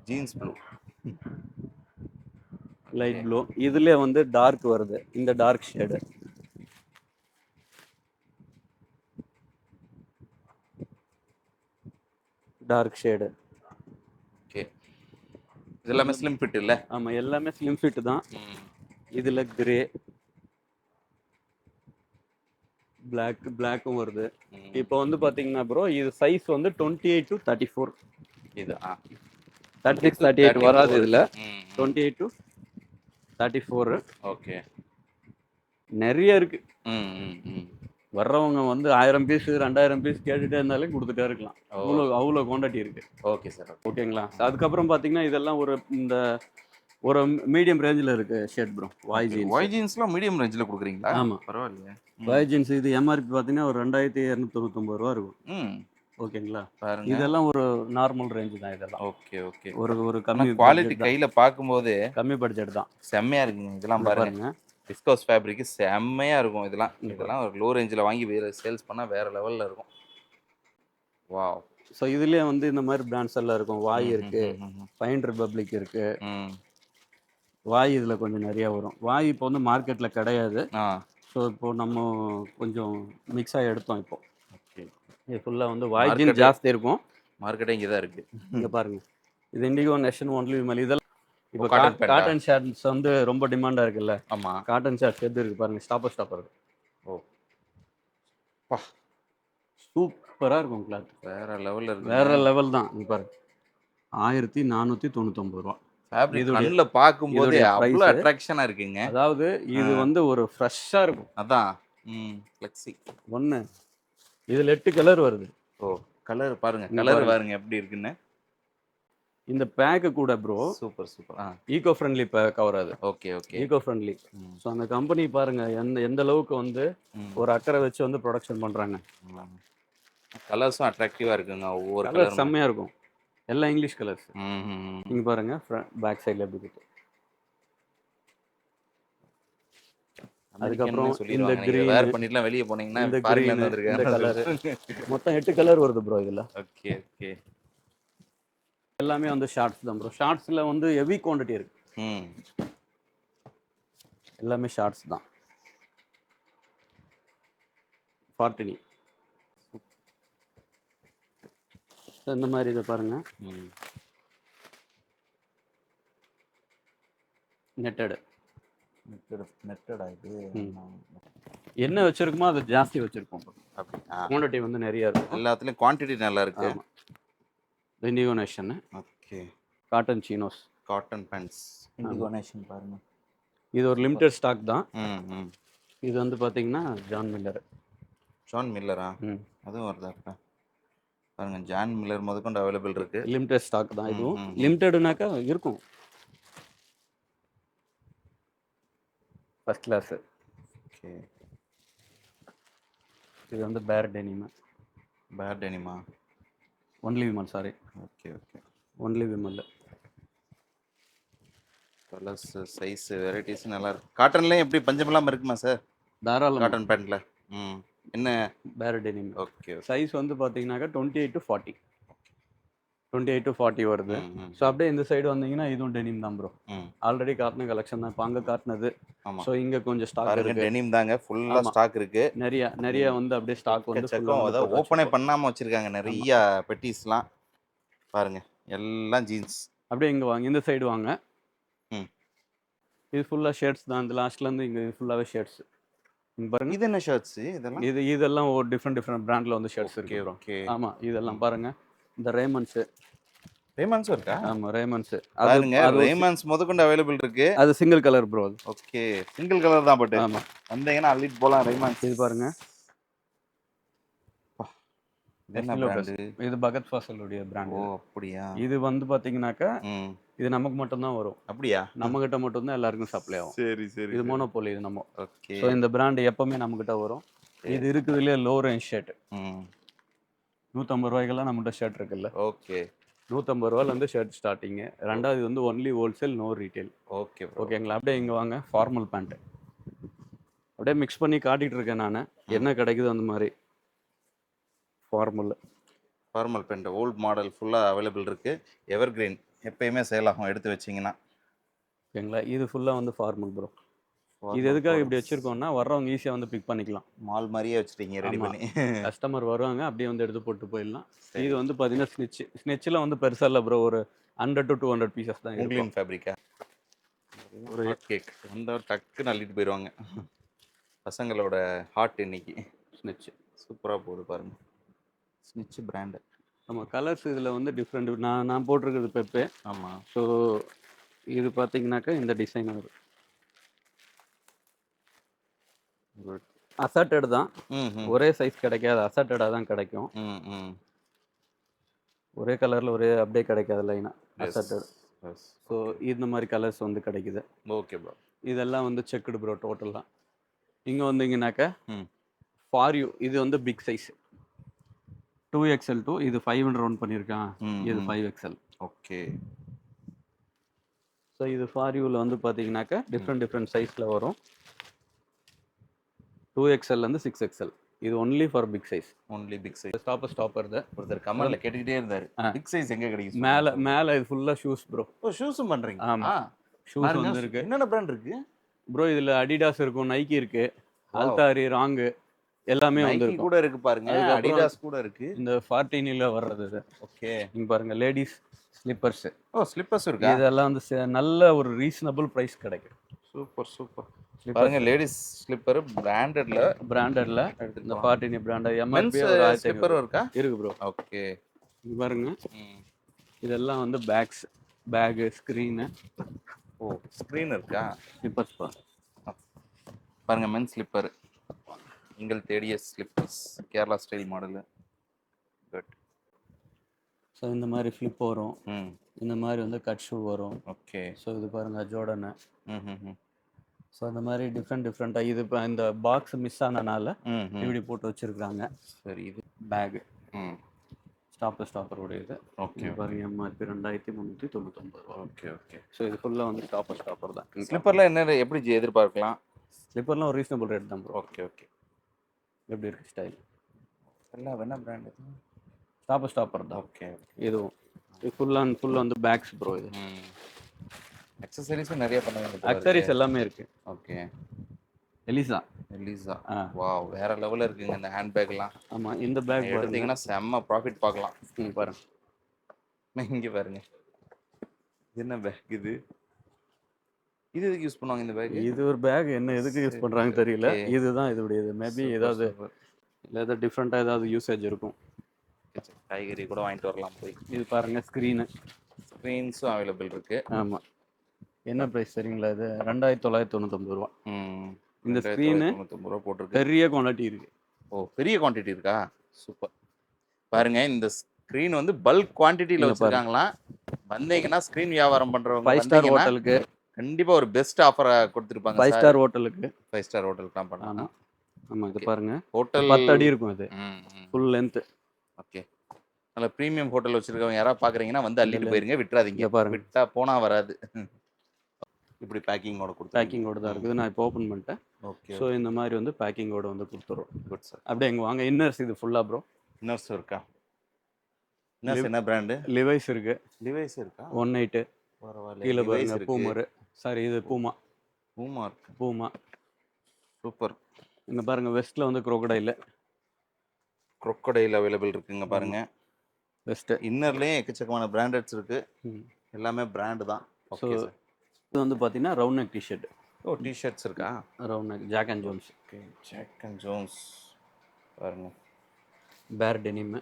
Jeans blue. Light blue. இதுல வந்து டார்க் வருது. இந்த dark shade. Dark shade. Okay. இது எல்லாமே ஸ்லிம் ஃபிட் இல்ல? ஆமா எல்லாமே ஸ்லிம் ஃபிட் தான். ம். இதுல கிரே பிளாக்கும் வருது. ம். இப்போ வந்து பாத்தீங்கன்னா ப்ரோ இது சைஸ் வந்து 28 to 34. இது 36, 38 வராது இதுல. ம். 28 to 34 ஓகே. நிறைய இருக்கு. ம் ம் ம். வர்றவங்க வந்து 1000 பீஸ் 2000 பீஸ் கேட்டுட்டே இருந்தாலே கொடுத்துட்டே இருக்கலாம். அவ்வளோ குவான்டிட்டி இருக்கு. Okay sir. ஓகேங்களா? அதுக்கப்புறம் பாத்தீங்கன்னா இதெல்லாம் ஒரு மீடியம் ரேஞ்சில் இருக்கு ஷர்ட் ப்ரோ. வாய் ஜீன்ஸ். ஒய் ஜீன்ஸ்லாம் மீடியம் ரேஞ்சில கொடுக்குறீங்களா? ஆமா. பரவாயில்லையே. வாய் ஜீன்ஸ் இது எம்ஆர்பி பாத்தீங்கன்னா ஒரு 2299 ரூபா இருக்கும். ம். ஓகேங்களா? பாருங்க. இதெல்லாம் ஒரு நார்மல் ரேஞ்ச் தான் இதெல்லாம். Okay okay. ஒரு கம்மி குவாலிட்டி கையில பாக்கும்போது கம்மி பட்ஜெட் தான். செம்மையா இருக்குங்க. இதெல்லாம் பாருங்க. விஸ்கோஸ் ஃபேப்ரிக் செம்மையா இருக்கும் இதெல்லாம். இதெல்லாம் ஒரு லோ ரேஞ்சில் வாங்கி வேற சேல்ஸ் பண்ணா வேற லெவல்ல இருக்கும். வாவ். ஸோ இதுலயே வந்து இந்த மாதிரி பிராண்ட்ஸ் எல்லாம் இருக்கும். வாய் இருக்கு. ஃபைன் ரிபப்ளிக் இருக்கு. ம். வாய் இதுல கொஞ்சம் நிறைய வரும். வாய் இப்போ வந்து மார்க்கெட்ல கிடையாது. ஸோ இப்போ நம்ம கொஞ்சம் மிக்ஸாக எடுத்தோம் இப்போ. ஓகே. இது ஃபுல்லா வந்து வாய் ஜீன் ஜாஸ்தி இருக்கும். மார்க்கெட்டே இங்கே தான் இருக்கு. இங்க பாருங்க. இது இண்டிகோ நேஷன் ஒன்லி விமல். இதெல்லாம் இப்போ cotton pant ஆ? காட்டன் ஷர்ட்ஸ் வந்து ரொம்ப டிமாண்டா இருக்குல்ல. ஆமா. காட்டன் ஷர்ட்ஸ் எது இருக்கு பாருங்க. ஸ்டாப்பர் இருக்கு. ஓ பா சூப்பரா இருக்கும் கிளாத். வேற லெவல்ல இருக்கு. வேற லெவல் தான். இங்க பாருங்க 1499 ரூபா. ஃபேப்ரிக் இதோடைய- கண்ணுல பாக்கும்போது இதோடைய அவ்வளவு price- அட்ராக்ஷனா இருக்குங்க. அதாவது இது வந்து ஒரு ஃப்ரெஷ்ஷா இருக்கும். அதான். ம். ஃப்ளெக்ஸி. ஒண்ணு இதுல 8 கலர் வருது. ஓ கலர் பாருங்க. இங்க கலர் பாருங்க. பாருங்க எப்படி இருக்குன்னு. இந்த பேக்கு கூட bro super super. Eco friendly cover அது. Okay okay. Eco friendly. So அந்த கம்பெனி பாருங்க எந்த அளவுக்கு வந்து ஒரு அக்கறை வச்சு வந்து ப்ரொடக்ஷன் பண்றாங்க. கலர்ஸும் அட்ராக்டிவா இருக்குங்க. ஒவ்வொரு கலர் கலர் செம்மையா இருக்கும். எல்லாம் இங்கிலீஷ் கலர்ஸ். ம். இங்க பாருங்க பேக் சைடுல எப்படி இருக்கு. அதுக்கப்புறம் இந்த சொல்லிடுவாங்க. நீங்க கிரீன், வேர் பண்ணிட்டுலாம் வெளிய போனீங்கன்னா இந்த ஃபாரின்ல கிரீன், இருந்து இந்த கலர் வந்திருக்காங்க. மொத்தம் 8 கலர் வருது ப்ரோ இதுல. Okay okay. எல்லாமே வந்து ஷார்ட்ஸ் தான் ப்ரோ. ஷார்ட்ஸ்ல வந்து ஹெவி குவாண்டிட்டி இருக்கு. ம். எல்லாமே ஷார்ட்ஸ் தான். 40 இந்த மாதிரி இதை பாருங்க. நெட்டட் இது என்ன வச்சிருக்குமோ அது ஜாஸ்தி வச்சிருக்கோம். அப்படி குவாண்டிட்டி வந்து நிறைய இருக்கும். எல்லாத்துலயும் குவாண்டிட்டி நல்லா இருக்கு. ஆமா. Indigo Nation. Okay. Cotton chinos, cotton pants. Indigo Nation பாருங்க. இது ஒரு லிமிடெட் ஸ்டாக் தான். ம். இது வந்து பாத்தீங்கன்னா ஜான் மில்லர். ஜான் மில்லரா? அதுவும் வருதா? பாருங்க ஜான் மில்லர் முதற்கொண்டு அவைலபிள் இருக்கு. லிமிடெட் ஸ்டாக் தான் இதுவும். லிமிடெட்னாக்கா இருக்கும். First class. ஓகே. இது வந்து பேர் டெனிமா. Only Vimal, sorry. Okay okay. Only Vimal. Colours, size, varieties நல்லா இருக்கு. காட்டன்லயும் எப்படி பஞ்சம் இல்லாம இருக்குமா சார்? தாராளமா. காட்டன் பேண்ட்ல என்ன பேர் டெனிம். ஓகே. சைஸ் வந்து பாத்தீங்கன்னாக்கா 28 to 40. 28 to 40 வருது. ஸோ அப்படியே இந்த சைடு வந்தீங்கன்னா இதுவும் டெனிம் தான் ப்ரோ. ஆல்ரெடி காட்டின கலெக்ஷன் தான். இப்போ அங்கே காட்டினது. ஸோ இங்கே கொஞ்சம் ஸ்டாக் இருக்கு. டெனிம் தாங்க ஃபுல்லா ஸ்டாக் இருக்கு. நிறைய வந்து அப்படியே ஸ்டாக் வந்து ஃபுல்லா ஓப்பனே பண்ணாம வச்சிருக்காங்க நிறைய பெட்டிஸ்லாம். பாருங்க எல்லாம் ஜீன்ஸ். அப்படியே இங்க வாங்க, இந்த சைடு வாங்க. இது ஃபுல்லா ஷர்ட்ஸ் தான். இந்த லாஸ்ட்ல இருந்து இங்க ஃபுல்லாவே ஷர்ட்ஸ். இங்க பாருங்க. இது என்ன ஷர்ட்ஸ் இதெல்லாம்? இதெல்லாம் ஒரு டிஃபரெண்ட் பிராண்ட்ல வந்து ஷர்ட்ஸ் இருக்கு ப்ரோ. ஆமா, இதெல்லாம் பாருங்க. இந்த ரேமன்ஸ் இருக்கா? ஆமா, ரேமன்ஸ். பாருங்க ரேமன்ஸ் முதற்கொண்டு அவைலபிள் இருக்கு. அது single colour bro. Okay, single colour தான். பட் ஆமா, வந்தீங்கன்னா அள்ளிட்டு போலாம். ரேமன்ஸ் இது பாருங்க. என்ன பிராண்ட்? இது பகத் ஃபாசலுடைய பிராண்ட். ஓ அப்படியா? இது வந்து பாத்தீங்கன்னாக்கா இது நமக்கு மட்டும் தான் வரும். அப்படியா? நம்ம கிட்ட மட்டும் தான் எல்லாருக்கும் சப்ளை ஆகும். சரி சரி. இது மோனோபோலி. இது நம்ம. ஓகே. சோ இந்த பிராண்ட் எப்பவுமே நம்ம கிட்ட வரும். இது இருக்குதுலயே லோ ரேஞ்ச் ஷர்ட். 150 ரூபாய்க்கெல்லாம் நம்மகிட்ட ஷர்ட் இருக்குல்ல. ஓகே. 150 ரூபாயில இருந்து ஷர்ட் ஸ்டார்டிங். ரெண்டாவது வந்து only wholesale, no retail. Okay ஓகேங்களா? அப்படியே இங்க வாங்க. ஃபார்மல் பேண்ட் அப்படியே மிக்ஸ் பண்ணி காட்டிட்டு இருக்கேன் நான். என்ன கிடைக்குது அந்த மாதிரி. ஃபார்மல் பேண்ட் ஓல்ட் மாடல் ஃபுல்லா அவைலபிள் இருக்கு. எவர் கிரீன் எப்பயுமே சேல் ஆகும் எடுத்து வச்சீங்கன்னா. ஓகேங்களா? இது ஃபுல்லா வந்து ஃபார்மல் ப்ரோ. இது எதுக்காக இப்படி வச்சிருக்கோம்னா வர்றவங்க ஈஸியா வந்து பிக் பண்ணிக்கலாம். மால் மாதிரியே வச்சிருக்கீங்க ரெடி பண்ணி. கஸ்டமர் வருவாங்க அப்படியே வந்து எடுத்து போட்டு போயிடலாம். இது வந்து பாத்தீங்கன்னா ஸ்னெட்ச்ல வந்து பெருசா இல்ல ப்ரோ. ஒரு 100 to 200 பீசஸ் தான் இருக்கும். இங்கிலீஷ் ஃபேப்ரிக்கா? ஒரு கேக் வந்தா டக்குன்னு அள்ளிட்டு போயிடுவாங்க. பசங்களோட ஹார்ட் இன்னைக்கு ஸ்னெட்ச் சூப்பரா போகுது பாருங்க. ஸ்னெட்ச் பிராண்ட். ஆமா, கலர்ஸ் இதுல வந்து டிஃப்ரெண்ட். நான் போட்டிருக்கிறது பெப்பே. ஆமா. ஸோ இது பாத்தீங்கன்னாக்கா இந்த டிசைன் வரும். அசார்டட் தான். ஒரே சைஸ் கிடைக்காது. அசார்டடா தான் கிடைக்கும். ஒரே கலர்ல ஒரே அப்படியே கிடைக்காது லைனா. அசார்டட். ஸோ இந்த மாதிரி கலர்ஸ் வந்து கிடைக்குது. Okay bro. இதெல்லாம் வந்து செக்குடு ப்ரோ டோட்டலாக. இங்கே வந்தீங்கன்னாக்கா ஃபார் யூ இது வந்து பிக் சைஸ் 2XL to இது 500 ரவுண்ட் பண்ணியிருக்கான். இது 5XL. ஓகே. ஸோ இது ஃபார் யூவில் வந்து பார்த்தீங்கன்னாக்கா டிஃப்ரெண்ட் சைஸில் வரும். 2XLலேருந்து 6XL. இது only for big size. Only big size. Stopper இது. ஒருத்தர் கமெண்ட்ல கேட்டுக்கிட்டே இருந்தாரு, பிக் சைஸ் எங்க கிடைக்கும்? மேலே இது ஃபுல்லாக ஷூஸ் ப்ரோ. ஓ, ஷூஸும் பண்ணுறீங்க? ஆமாம், ஷூஸ் வந்து இருக்கு. என்னென்ன பிராண்ட் இருக்கு ப்ரோ? இதில் அடிடாஸ் இருக்கும், நைக்கி இருக்கு, அல்தாரி, ராங்கு எல்லாமே வந்து இருக்கு. கூட இருக்கு பாருங்க. அடிடாஸ் கூட இருக்கு. இந்த 14ல வர்றது இது. ஓகே. இங்க பாருங்க லேடிஸ் ஸ்லிப்பர்ஸ். ஓ, ஸ்லிப்பர்ஸ் இருக்கா? இதெல்லாம் வந்து நல்ல ஒரு ரீசனபிள் பிரைஸ் கிடைக்கும். சூப்பர். பாருங்க லேடிஸ் ஸ்லிப்பர் பிராண்டட்ல இந்த 14 பிராண்ட் எம்ஆர்பி ஸ்லிப்பர் இருக்கா? இருக்கு ப்ரோ. ஓகே. இங்க பாருங்க. இதெல்லாம் வந்து பேக் ஸ்கிரீன். ஓ, ஸ்கிரீன் இருக்கா? ஸ்லிப்பர்ஸ் பாருங்க. மென் ஸ்லிப்பர், நீங்கள் தேடிய slippers, Kerala style model. Good. So இந்த மாதிரி ஃப்ளிப் வரும், ம் இந்த மாதிரி வந்து கட் ஷூ வரும். ஓகே ஸோ இது பாருங்கள் ஜோர்டனு. ம் ம் ம் ஸோ அந்த மாதிரி டிஃப்ரெண்ட்டாக இது இப்போ இந்த பாக்ஸ் மிஸ் ஆனனால ம் ம் இப்படி போட்டு வச்சுருக்காங்க. சரி இது பேகு ம் ஸ்டாப்பரோட இது. ஓகே இது பாருங்க எம்ஆர்பி 2399 ரூபா. ஓகே ஓகே ஸோ இது ஃபுல்லாக வந்து ஸ்டாப்பர் தான். ஸ்லிப்பர்லாம் என்ன எப்படி எதிர்பார்க்கலாம்? ஸ்லிப்பர்லாம் ஒரு ரீசனபிள் ரேட் தான் ப்ரோ. ஓகே ஓகே எப்படி இருக்குது ஸ்டைல்? எல்லாம் என்ன பிராண்ட் இது? ஸ்டாப்பர் தான். ஓகே இதுவும் இது ஃபுல் வந்து பேக்ஸ் ப்ரோ. இது ம் அக்சசரிஸும் நிறைய பண்ணுவாங்க. அக்சரிஸ் எல்லாமே இருக்குது. Okay Elisha. வாவ் வேற லெவல்ல இருக்குங்க இந்த ஹேண்ட் பேக்லாம். ஆமாம் இந்த பேக் எடுத்தீங்கன்னா செம்ம ப்ராஃபிட் பார்க்கலாம். நீங்கள் பாருங்க. இங்கே பாருங்க இது என்ன பேக் இது? இது எதுக்கு யூஸ் பண்ணுவாங்க இந்த பேக்? இது ஒரு பேக் என்ன எதுக்கு யூஸ் பண்ணுறாங்க தெரியல. இதுதான் இதுடையது. மேபி ஏதாவது இல்லை ஏதாவது டிஃப்ரெண்ட்டாக ஏதாவது யூசேஜ் இருக்கும். காய்கறி கூட வாங்கிட்டு வரலாம் போய். இது பாருங்கள் ஸ்க்ரீன்ஸும் அவைலபிள் இருக்கு. ஆமாம். என்ன ப்ரைஸ் சரிங்களா? இது 2999 ரூபா. இந்த ஸ்க்ரீனு 99 ரூபா போட்டிருக்கு. பெரிய குவான்டிட்டி இருக்கு. ஓ பெரிய குவான்டிட்டி இருக்கா? சூப்பர். பாருங்க இந்த ஸ்க்ரீன் வந்து பல்க் குவான்டிட்டியில் வச்சிருக்காங்களாம். வந்தீங்கன்னா ஸ்க்ரீன் வியாபாரம் பண்றவங்க 5 ஸ்டார் ஹோட்டலுக்கு கண்டிப்பா ஒரு பெஸ்ட் ஆஃபரை கொடுத்துருப்பாங்க. 5 ஸ்டார் ஹோட்டலுக்கு 5 ஸ்டார் ஹோட்டலுக்குலாம் பண்ணலாம். ஆமாம் இது பாருங்க ஹோட்டல் 10 அடி இருக்கும். இது ஃபுல் லென்த். ஓகே நல்ல ப்ரீமியம் ஹோட்டல் வச்சிருக்கவங்க யாராவது பார்க்குறீங்கன்னா வந்து அள்ளிட்டு போயிருங்க, விட்டுறாதீங்க. பாருங்க விட்டா போனா வராது. இப்படி பேக்கிங்கோட தான் இருக்குது. நான் இப்போ ஓப்பன் பண்ணிட்டேன். ஓகே ஸோ இந்த மாதிரி வந்து பேக்கிங்கோட வந்து கொடுத்துறோம். Good sir. அப்படியே எங்க வாங்க. இன்னர்ஸ் இது ஃபுல்லாக ப்ரோ. இன்னர்ஸ் இருக்கா? இன்னர்ஸ் என்ன பிராண்டு? லிவைஸ் இருக்கு. லிவைஸ் இருக்கா? 18 பரவாயில்ல. கீழே பாருங்க பூமர். சாரி இது பூமா. பூமா சூப்பர். இங்க பாருங்க வெஸ்ட்ல வந்து crocodile அவைலபிள் இருக்குங்க பாருங்க. வெஸ்ட் இன்னர்லயே எக்கச்சக்கமான பிராண்டட்ஸ் இருக்கு. எல்லாமே பிராண்ட் தான். Okay sir. இது வந்து பாத்தீங்கன்னா round neck T-shirt. Oh T-shirts இருக்கா? Round neck Jack and Jones. Okay Jack and Jones பாருங்க. Bare denim.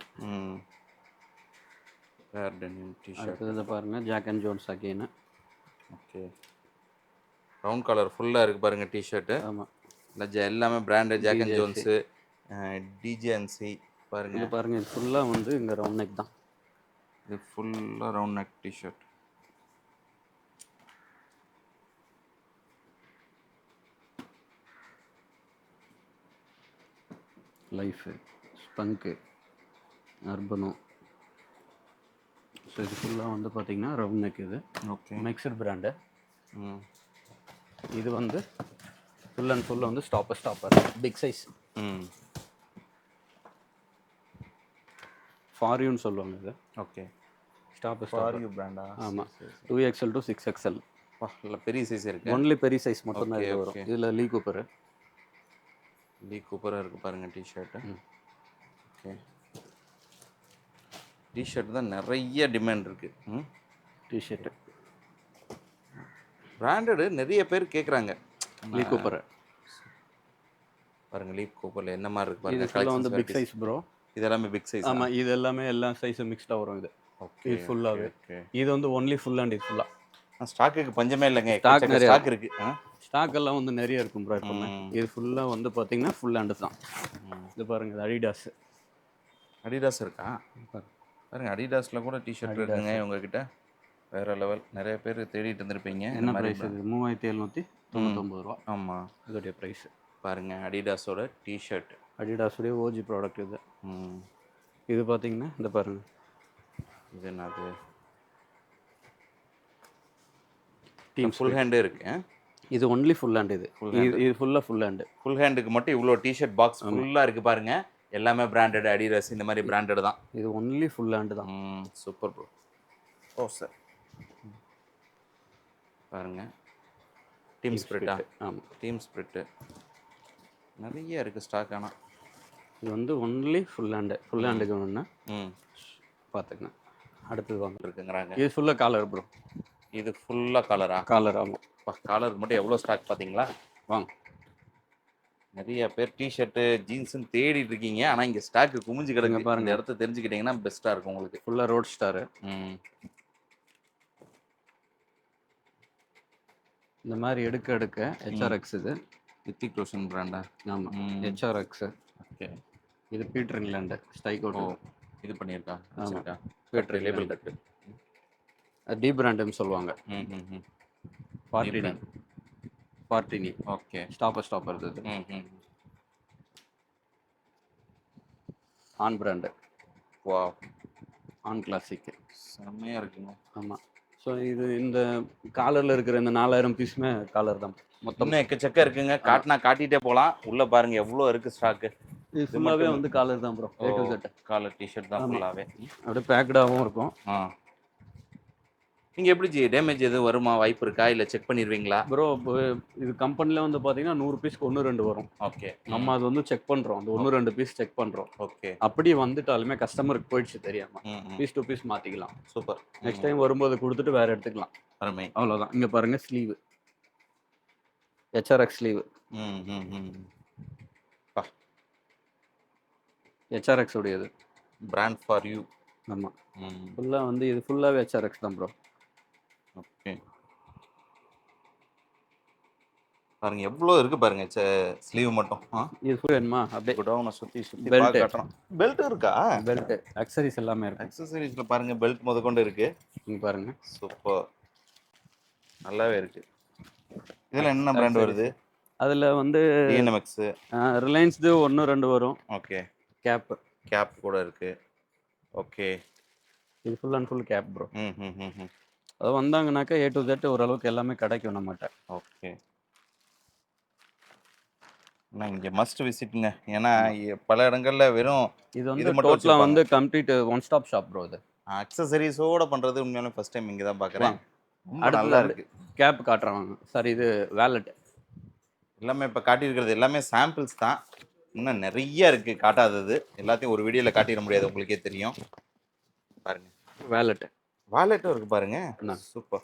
Bare denim T-shirt. இது பாருங்க Jack and Jones again. Okay round colour ஃபுல்லா இருக்கு பாருங்க டி-ஷர்ட். ஆமா எல்லாமே branded Jack and Jones, DGNC பாருங்க. இது பாருங்க இது ஃபுல்லா வந்து இங்க ரவுண்ட் நெக் தான். இது ஃபுல்லா round neck T-shirt. Life, Spunk, Urbano. So இது ஃபுல்லாக வந்து பார்த்தீங்கன்னா ரவுண்ட் நெக். இது ஓகே மிக்சட் பிராண்டு. இது வந்து ஃபுல் அண்ட் ஃபுல் வந்து ஸ்டாப்பர் பிக் சைஸ். ஃபாரியூன்னு சொல்லுவாங்க இது. ஓகே ஸ்டாப்பர் ஃபாரியூ பிராண்டா? ஆமாம் 2XL to 6XL. இல்ல பெரிய சைஸ் இருக்கு. ஒன்லி பெரிய சைஸ் மட்டும் தான் இது வரும். இதில் லீ கூப்பர் இருக்கு பாருங்க டி-ஷர்ட். ஓகே டி-ஷர்ட் தான் நிறைய டிமாண்ட் இருக்கு. டி-ஷர்ட் பிராண்டட் நிறைய பேர் கேக்குறாங்க. லீ கூப்பர் பாருங்க. லீ கூப்பர்ல என்ன மாதிரி இருக்கு பாருங்க. இதெல்லாம் வந்து பிக் சைஸ் ப்ரோ. இது எல்லாமே பிக் சைஸ். ஆமா இது எல்லாமே எல்லா சைஸும் மிக்ஸ்டா வரும். இது ஓகே இது ஃபுல்லாவே. இது வந்து ஒன்லி ஃபுல் அண்ட் இது ஃபுல்லா. ஸ்டாக்குக்கு பஞ்சமே இல்லைங்க. ஸ்டாக் இருக்கு. ஸ்டாக் எல்லாம் வந்து நிறைய இருக்கும் ப்ரோ. இப்போ இது ஃபுல்லா வந்து பாத்தீங்கன்னா ஃபுல் அண்ட் தான். இது பாருங்க இது அடிடாஸ் இருக்கா? பாருங்க அடிடாஸ்ல கூட டி-ஷர்ட் இருக்குங்க உங்ககிட்ட. வேற லெவல். நிறைய பேர் தேடிட்டு இருந்திருப்பீங்க. என்ன பிரைஸ் இது? 3799 ரூபா. ஆமா இதோட பிரைஸ் பாருங்க. அடிடாஸோட டி-ஷர்ட். அடிடாஸோட ஓஜி ப்ராடக்ட் இது. இது பாத்தீங்கன்னா இந்த பாருங்க. இது என்னது? டீம் ஃபுல் ஹேண்ட் இருக்கு. இது ஒன்லி ஃபுல் ஹேண்ட். இது ஃபுல்லா ஃபுல் ஹேண்ட். ஃபுல் ஹேண்டுக்கு மட்டும் இவ்வளோ டி-ஷர்ட் பாக்ஸ் ஃபுல்லா இருக்கு பாருங்க. எல்லாமே பிராண்டட் அடிடாஸ் இந்த மாதிரி பிராண்டட் தான். இது ஒன்லி ஃபுல் ஹேண்ட் தான். Super bro. ஓ சார் பாருங்க. டீம் ஸ்பிரிட்டா? ஆமாம் டீம் ஸ்பிரிட்டு நிறைய இருக்குது ஸ்டாக். ஆனால் இது வந்து ஒன்லி ஃபுல் ஹேண்டுக்கு ஒன்று பார்த்துக்கங்க. அடுத்தது வாங்க இருக்குங்கிறாங்க. இது ஃபுல்லாக காலர் ப்ரோ. இது ஃபுல்லாக காலரா? காலர். ஆமாம் காலருக்கு மட்டும் எவ்வளோ ஸ்டாக் பார்த்தீங்களா? வாங்க. நிறைய பேர் டிஷர்ட்டு ஜீன்ஸுன்னு தேடிட்டு இருக்கீங்க. ஆனால் இங்கே ஸ்டாக்கு குமிஞ்சு கிடங்க பாருங்க. இந்த இடத்த தெரிஞ்சுக்கிட்டிங்கன்னா பெஸ்ட்டாக இருக்கும் உங்களுக்கு. ஃபுல்லாக ரோட் ஸ்டாரு. இந்த மாதிரி எடுக்க HRX. இது ரித்திக் ரோஷன் பிராண்டா? ஆமாம் HRX. ஓகே. இது பீட்டர் இங்கிலாண்டு ஸ்டைகோட். இது பண்ணியிருக்கா ஆமா. வச்சிருக்கா Factory லேபிள் brand. கட்டு. டி பிராண்டுன்னு சொல்லுவாங்க. ம் ம் ம் ஃபார்ட்டினி brand. ஃபார்ட்டினி ஓகே. ஸ்டாப்பர் இது ம் ம் on brand wow on classic. செம்மையா இருக்குங்க. ஆமாம். ஸோ இது இந்த காலரில் இருக்கிற இந்த 4000 பீஸுமே காலர் தான் மொத்தம். இன்னும் எக்கச்சக்க இருக்குங்க. காட்டினா காட்டிகிட்டே போகலாம். உள்ளே பாருங்க எவ்வளோ இருக்குது ஸ்டாக்கு. இது ஃபுல்லாகவே வந்து காலர் தான் ப்ரோ. A to Z. Collar T-shirt தான் ஃபுல்லாகவே. அப்படியே பேக்கடாகவும் இருக்கும். நீங்கள் எப்படி ஜி டேமேஜ் எதுவும் வருமா, வாய்ப்பு இருக்கா, இல்லை செக் பண்ணிடுவீங்களா? ப்ரோ இது கம்பெனியில் வந்து பார்த்தீங்கன்னா 100 பீஸ்க்கு 1-2 வரும். ஓகே. நம்ம அது வந்து செக் பண்ணுறோம். அந்த 1-2 பீஸ் செக் பண்ணுறோம். ஓகே. அப்படி வந்துட்டாலுமே கஸ்டமருக்கு போயிடுச்சு தெரியாமல் பீஸ் டு பீஸ் மாற்றிக்கலாம். சூப்பர். நெக்ஸ்ட் டைம் வரும்போது கொடுத்துட்டு வேறு எடுத்துக்கலாம். அருமை. அவ்வளோதான். இங்கே பாருங்கள் ஸ்லீவு HRX ஸ்லீவு. ம் ம் ம் HRX உடையது. Brand for you. ஆமாம். ஃபுல்லாக வந்து இது ஃபுல்லாகவே HRX தான் ப்ரோ. ஓகே. பாருங்க எவ்வளோ இருக்கு பாருங்க ஸ்லீவ் மட்டும். இது ஃபுல் வேணுமா அப்படியே குடவுனை சுற்றி Belt. காட்டுறோம். பெல்ட் இருக்கா? பெல்ட் அக்சரிஸ் எல்லாமே இருக்கு. அக்சசரிஸில் பாருங்க பெல்ட் முதற்கொண்டு இருக்கு. இங்கே பாருங்க. சூப்பர். நல்லாவே இருக்கு. இதில் என்ன பிராண்ட் வருது? அதில் வந்து DNMX. ரிலையன்ஸ்து 1-2 வரும். ஓகே. கேப் கூட இருக்கு. ஓகே. இது full and full cap bro. ம் ம் ம் ம் அது வந்தாங்கனாக்கா A to Z ஓரளவுக்கு எல்லாமே கிடைக்கும் நம்மகிட்ட. ஓகே. நான் இங்கே மஸ்ட் விசிட்டுங்க. ஏன்னா பல இடங்கள்ல வெறும் இது வந்து டோட்டலாக வந்து complete one stop shop bro. இது அக்சசரிஸோட பண்ணுறது உண்மையாலுமே ஃபர்ஸ்ட் டைம் இங்கே தான் பார்க்குறேன். நல்லா இருக்கு. கேப் காட்டுறாங்க சார். இது வேலட் எல்லாமே இப்போ காட்டியிருக்கிறது எல்லாமே சாம்பிள்ஸ் தான். இன்னும் நிறைய இருக்கு காட்டாதது. எல்லாத்தையும் ஒரு வீடியோவில் காட்டிட முடியாது, உங்களுக்கே தெரியும். பாருங்க வேலெட்டும் இருக்கு பாருங்க. சூப்பர்.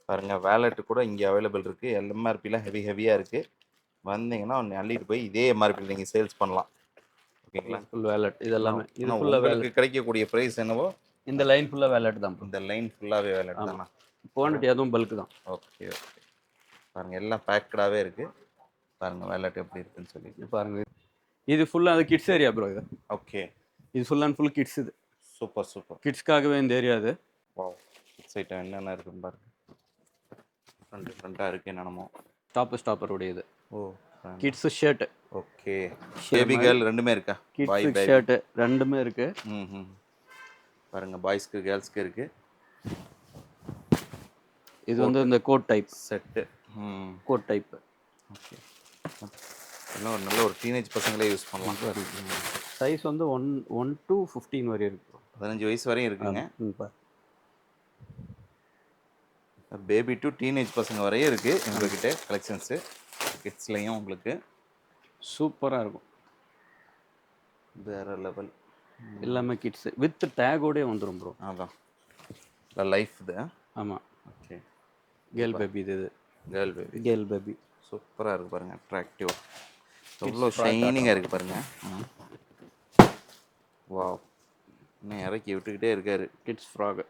பாருங்க வேலெட் கூட இங்கே அவைலபிள் இருக்கு. எம்ஆர்பிலாம் ஹெவியாக இருக்கு. வந்தீங்கன்னா ஒன்று அள்ளிட்டு போய் இதே எம்ஆர்பியில் நீங்கள் சேல்ஸ் பண்ணலாம். ஓகேங்களா? ஃபுல் வேலட் இது எல்லாமே. இது ஃபுல்லாக வேலட் கிடைக்கக்கூடிய ப்ரைஸ் என்னவோ இந்த லைன் ஃபுல்லாக வேலட் தான். இந்த லைன் ஃபுல்லாகவே வேலட் தானா? குவான்டிட்டி அதுவும் பல்க் தான். Okay okay. பாருங்க எல்லாம் பேக்கடாகவே இருக்கு. பாருங்க வேலட் எப்படி இருக்குன்னு சொல்லி பாருங்க. இது ஃபுல்லாக அது கிட்ஸ் ஏரியா ப்ரோ. இது ஓகே. இது ஃபுல் அண்ட் ஃபுல் கிட்ஸ். இது சூப்பர் சூப்பர். கிட்ஸ்க்காகவே இந்த ஏரியா. இது வாவ். கிட்ஸ் ஐட்டம் என்னென்ன இருக்குன்னு பாருங்க. டிஃப்ரெண்ட்டாக இருக்கு. என்னென்னமோ ஸ்டாப்பர் உடையது. Oh kids shirt. Okay. Baby girl ரெண்டுமே இருக்கா? கிட்ஸ் ஷர்ட் ரெண்டுமே இருக்கு. ம் பாருங்க பாய்ஸ்க்கு கேர்ள்ஸ்க்கு இருக்கு. இது வந்து இந்த coat type set. Coat type. Okay. இன்னும் ஒரு நல்ல ஒரு டீனேஜ் பசங்களே யூஸ் பண்ணலாம். சைஸ் வந்து 1 to 15 வரையும் இருக்கு. 15 வயசு வரையும் இருக்குங்க. பேபி டு டீனேஜ் பசங்க வரையும் இருக்கு உங்ககிட்ட கலெக்ஷன்ஸு. கிட்ஸ்லையும் உங்களுக்கு சூப்பராக இருக்கும். வேற லெவல். எல்லாமே கிட்ஸ் வித் டேகோடே வந்துடும் ப்ரோ. அதான் லைஃப் இது. ஆமாம். ஓகே. Girl baby. இது கேர்ள் பேபி சூப்பராக இருக்குது பாருங்கள். அட்ராக்டிவ். எவ்வளோ ஷைனிங்காக இருக்குது பாருங்கள். வாவ். இன்னும் இறக்கி விட்டுக்கிட்டே இருக்காரு. Kids frock.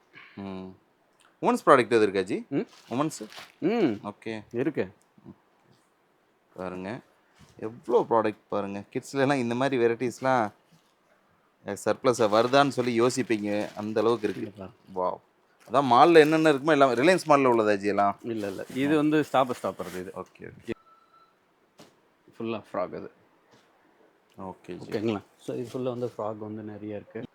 உமன்ஸ் ப்ராடக்ட் எது இருக்கா ஜி? உமன்ஸு ஓகே இருக்கு பாருங்க. எவ்வளோ ப்ராடக்ட் பாருங்கள். கிட்ஸ்லாம் இந்த மாதிரி வெரைட்டிஸ்லாம் சர்ப்ளஸை வருதான்னு சொல்லி யோசிப்பீங்க, அந்த அளவுக்கு இருக்குது. வாவ். அதான் மாலில் என்னென்ன இருக்குமோ எல்லாம் ரிலையன்ஸ் மாலில் உள்ளதா ஜி எல்லாம்? இல்லை இது வந்து ஸ்டாப்பர் இது. Okay okay. ஃபுல்லாக ஃப்ராக் அது. Okay G. ஓகேங்களா? ஸோ இது ஃபுல்லாக வந்து ஃப்ராக் வந்து நிறைய இருக்குது.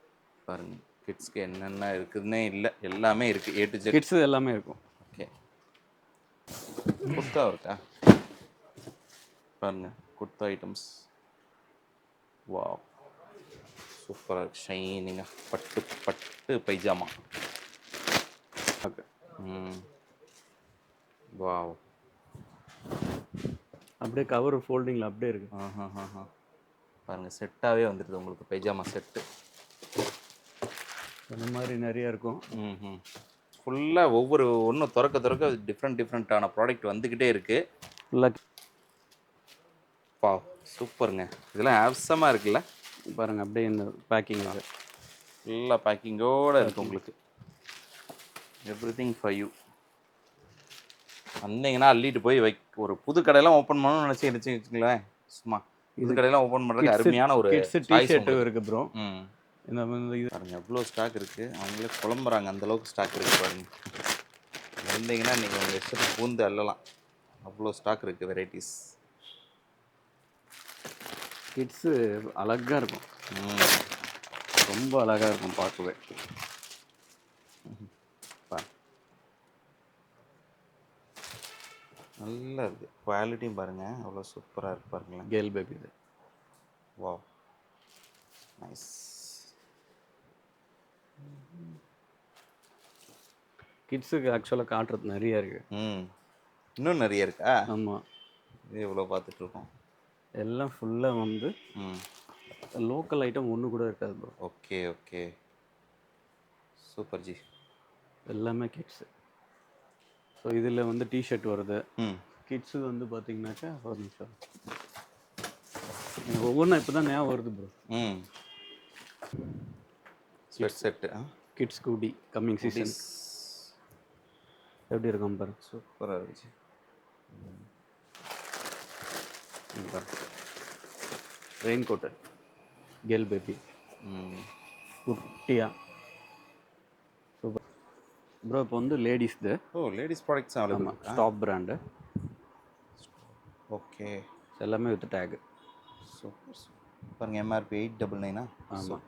பாருங்க கிட்ஸ்க்கு என்னென்ன இருக்குதுன்னே இல்லை, எல்லாமே இருக்குது. A to Z கிட்ஸ் எல்லாமே இருக்கும். ஓகே. குர்தா இருக்கா? பாருங்க குர்தா ஐட்டம்ஸ். வாவ் சூப்பராக இருக்குது. ஷைனிங்காக பட்டு பைஜாமா. வாவ். அப்படியே கவர் ஃபோல்டிங்கில் அப்படியே இருக்கு. பாருங்கள் செட்டாகவே வந்துடுது உங்களுக்கு பைஜாமா செட்டு. அந்த மாதிரி நிறைய இருக்கும். ஃபுல்லாக ஒவ்வொரு ஒன்றும் திறக்க டிஃப்ரெண்ட்டான ப்ராடக்ட் வந்துக்கிட்டே இருக்குது. ஃபுல்லாக பா சூப்பருங்க. இதெல்லாம் ஆவசமாக இருக்குல்ல பாருங்கள். அப்படியே இந்த பேக்கிங் ஃபுல்லாக பேக்கிங்கோடு இருக்குது உங்களுக்கு. Everything for you. வந்தீங்கன்னா அள்ளிட்டு போய் ஒரு புது கடையெல்லாம் ஓப்பன் பண்ணணும்னு நினச்சி வச்சுங்களேன். சும்மா புது கடையெல்லாம் ஓப்பன் பண்ணுறதுக்கு அருமையான ஒரு டிஷர்ட் இருக்குது ப்ரோ. இந்த இது பாருங்க எவ்வளோ ஸ்டாக் இருக்குது, அவங்களே குழம்புறாங்க அந்தளவுக்கு ஸ்டாக் இருக்குது பாருங்க. வந்தீங்கன்னா நீங்கள் உங்கள் இஷ்டத்துக்கு பூந்து அள்ளலாம், அவ்வளோ ஸ்டாக் இருக்குது வெரைட்டிஸ். கிட்ஸு அழகாக இருக்கும், ரொம்ப அழகாக இருக்கும் பார்க்கவே. நல்லா இருக்குது, குவாலிட்டியும் பாருங்கள் அவ்வளோ சூப்பராக இருக்கு பாருங்களேன். கேர்ள் பேபி இது. வா நைஸ். கிட்ஸுக்கு ஆக்சுவலாக காட்டுறது நிறைய இருக்குது. இன்னும் நிறைய இருக்கா? ஆமாம், இது இவ்வளோ பார்த்துட்ருக்கோம். எல்லாம் ஃபுல்லாக வந்து லோக்கல் ஐட்டம் ஒன்று கூட இருக்காது bro. Okay okay, super G. எல்லாமே கிட்ஸு. ஸோ இதில் வந்து டிஷர்ட் வருது. கிட்ஸு வந்து பார்த்தீங்கன்னாக்கா ஒரு நிமிஷம், எனக்கு ஒவ்வொன்றா இப்போ தான் ஞாபகம் வருது ப்ரோ. செட்டு கிட்ஸ் கூடி கம்மிங் சீசன் எப்படி இருக்கும் பாரு, சூப்பராக இருந்துச்சு. ரெயின் கோட்டு கேர்ள் பேபி குட்டியா சூப்பர் ப்ரோ. இப்போ வந்து லேடிஸ்து. Ladies products available. Stop brand. Okay, எல்லாமே வித் டேக். சூப்பர் சூப்பர் பாருங்கள், எம்ஆர்பி 899. ஆமாம்,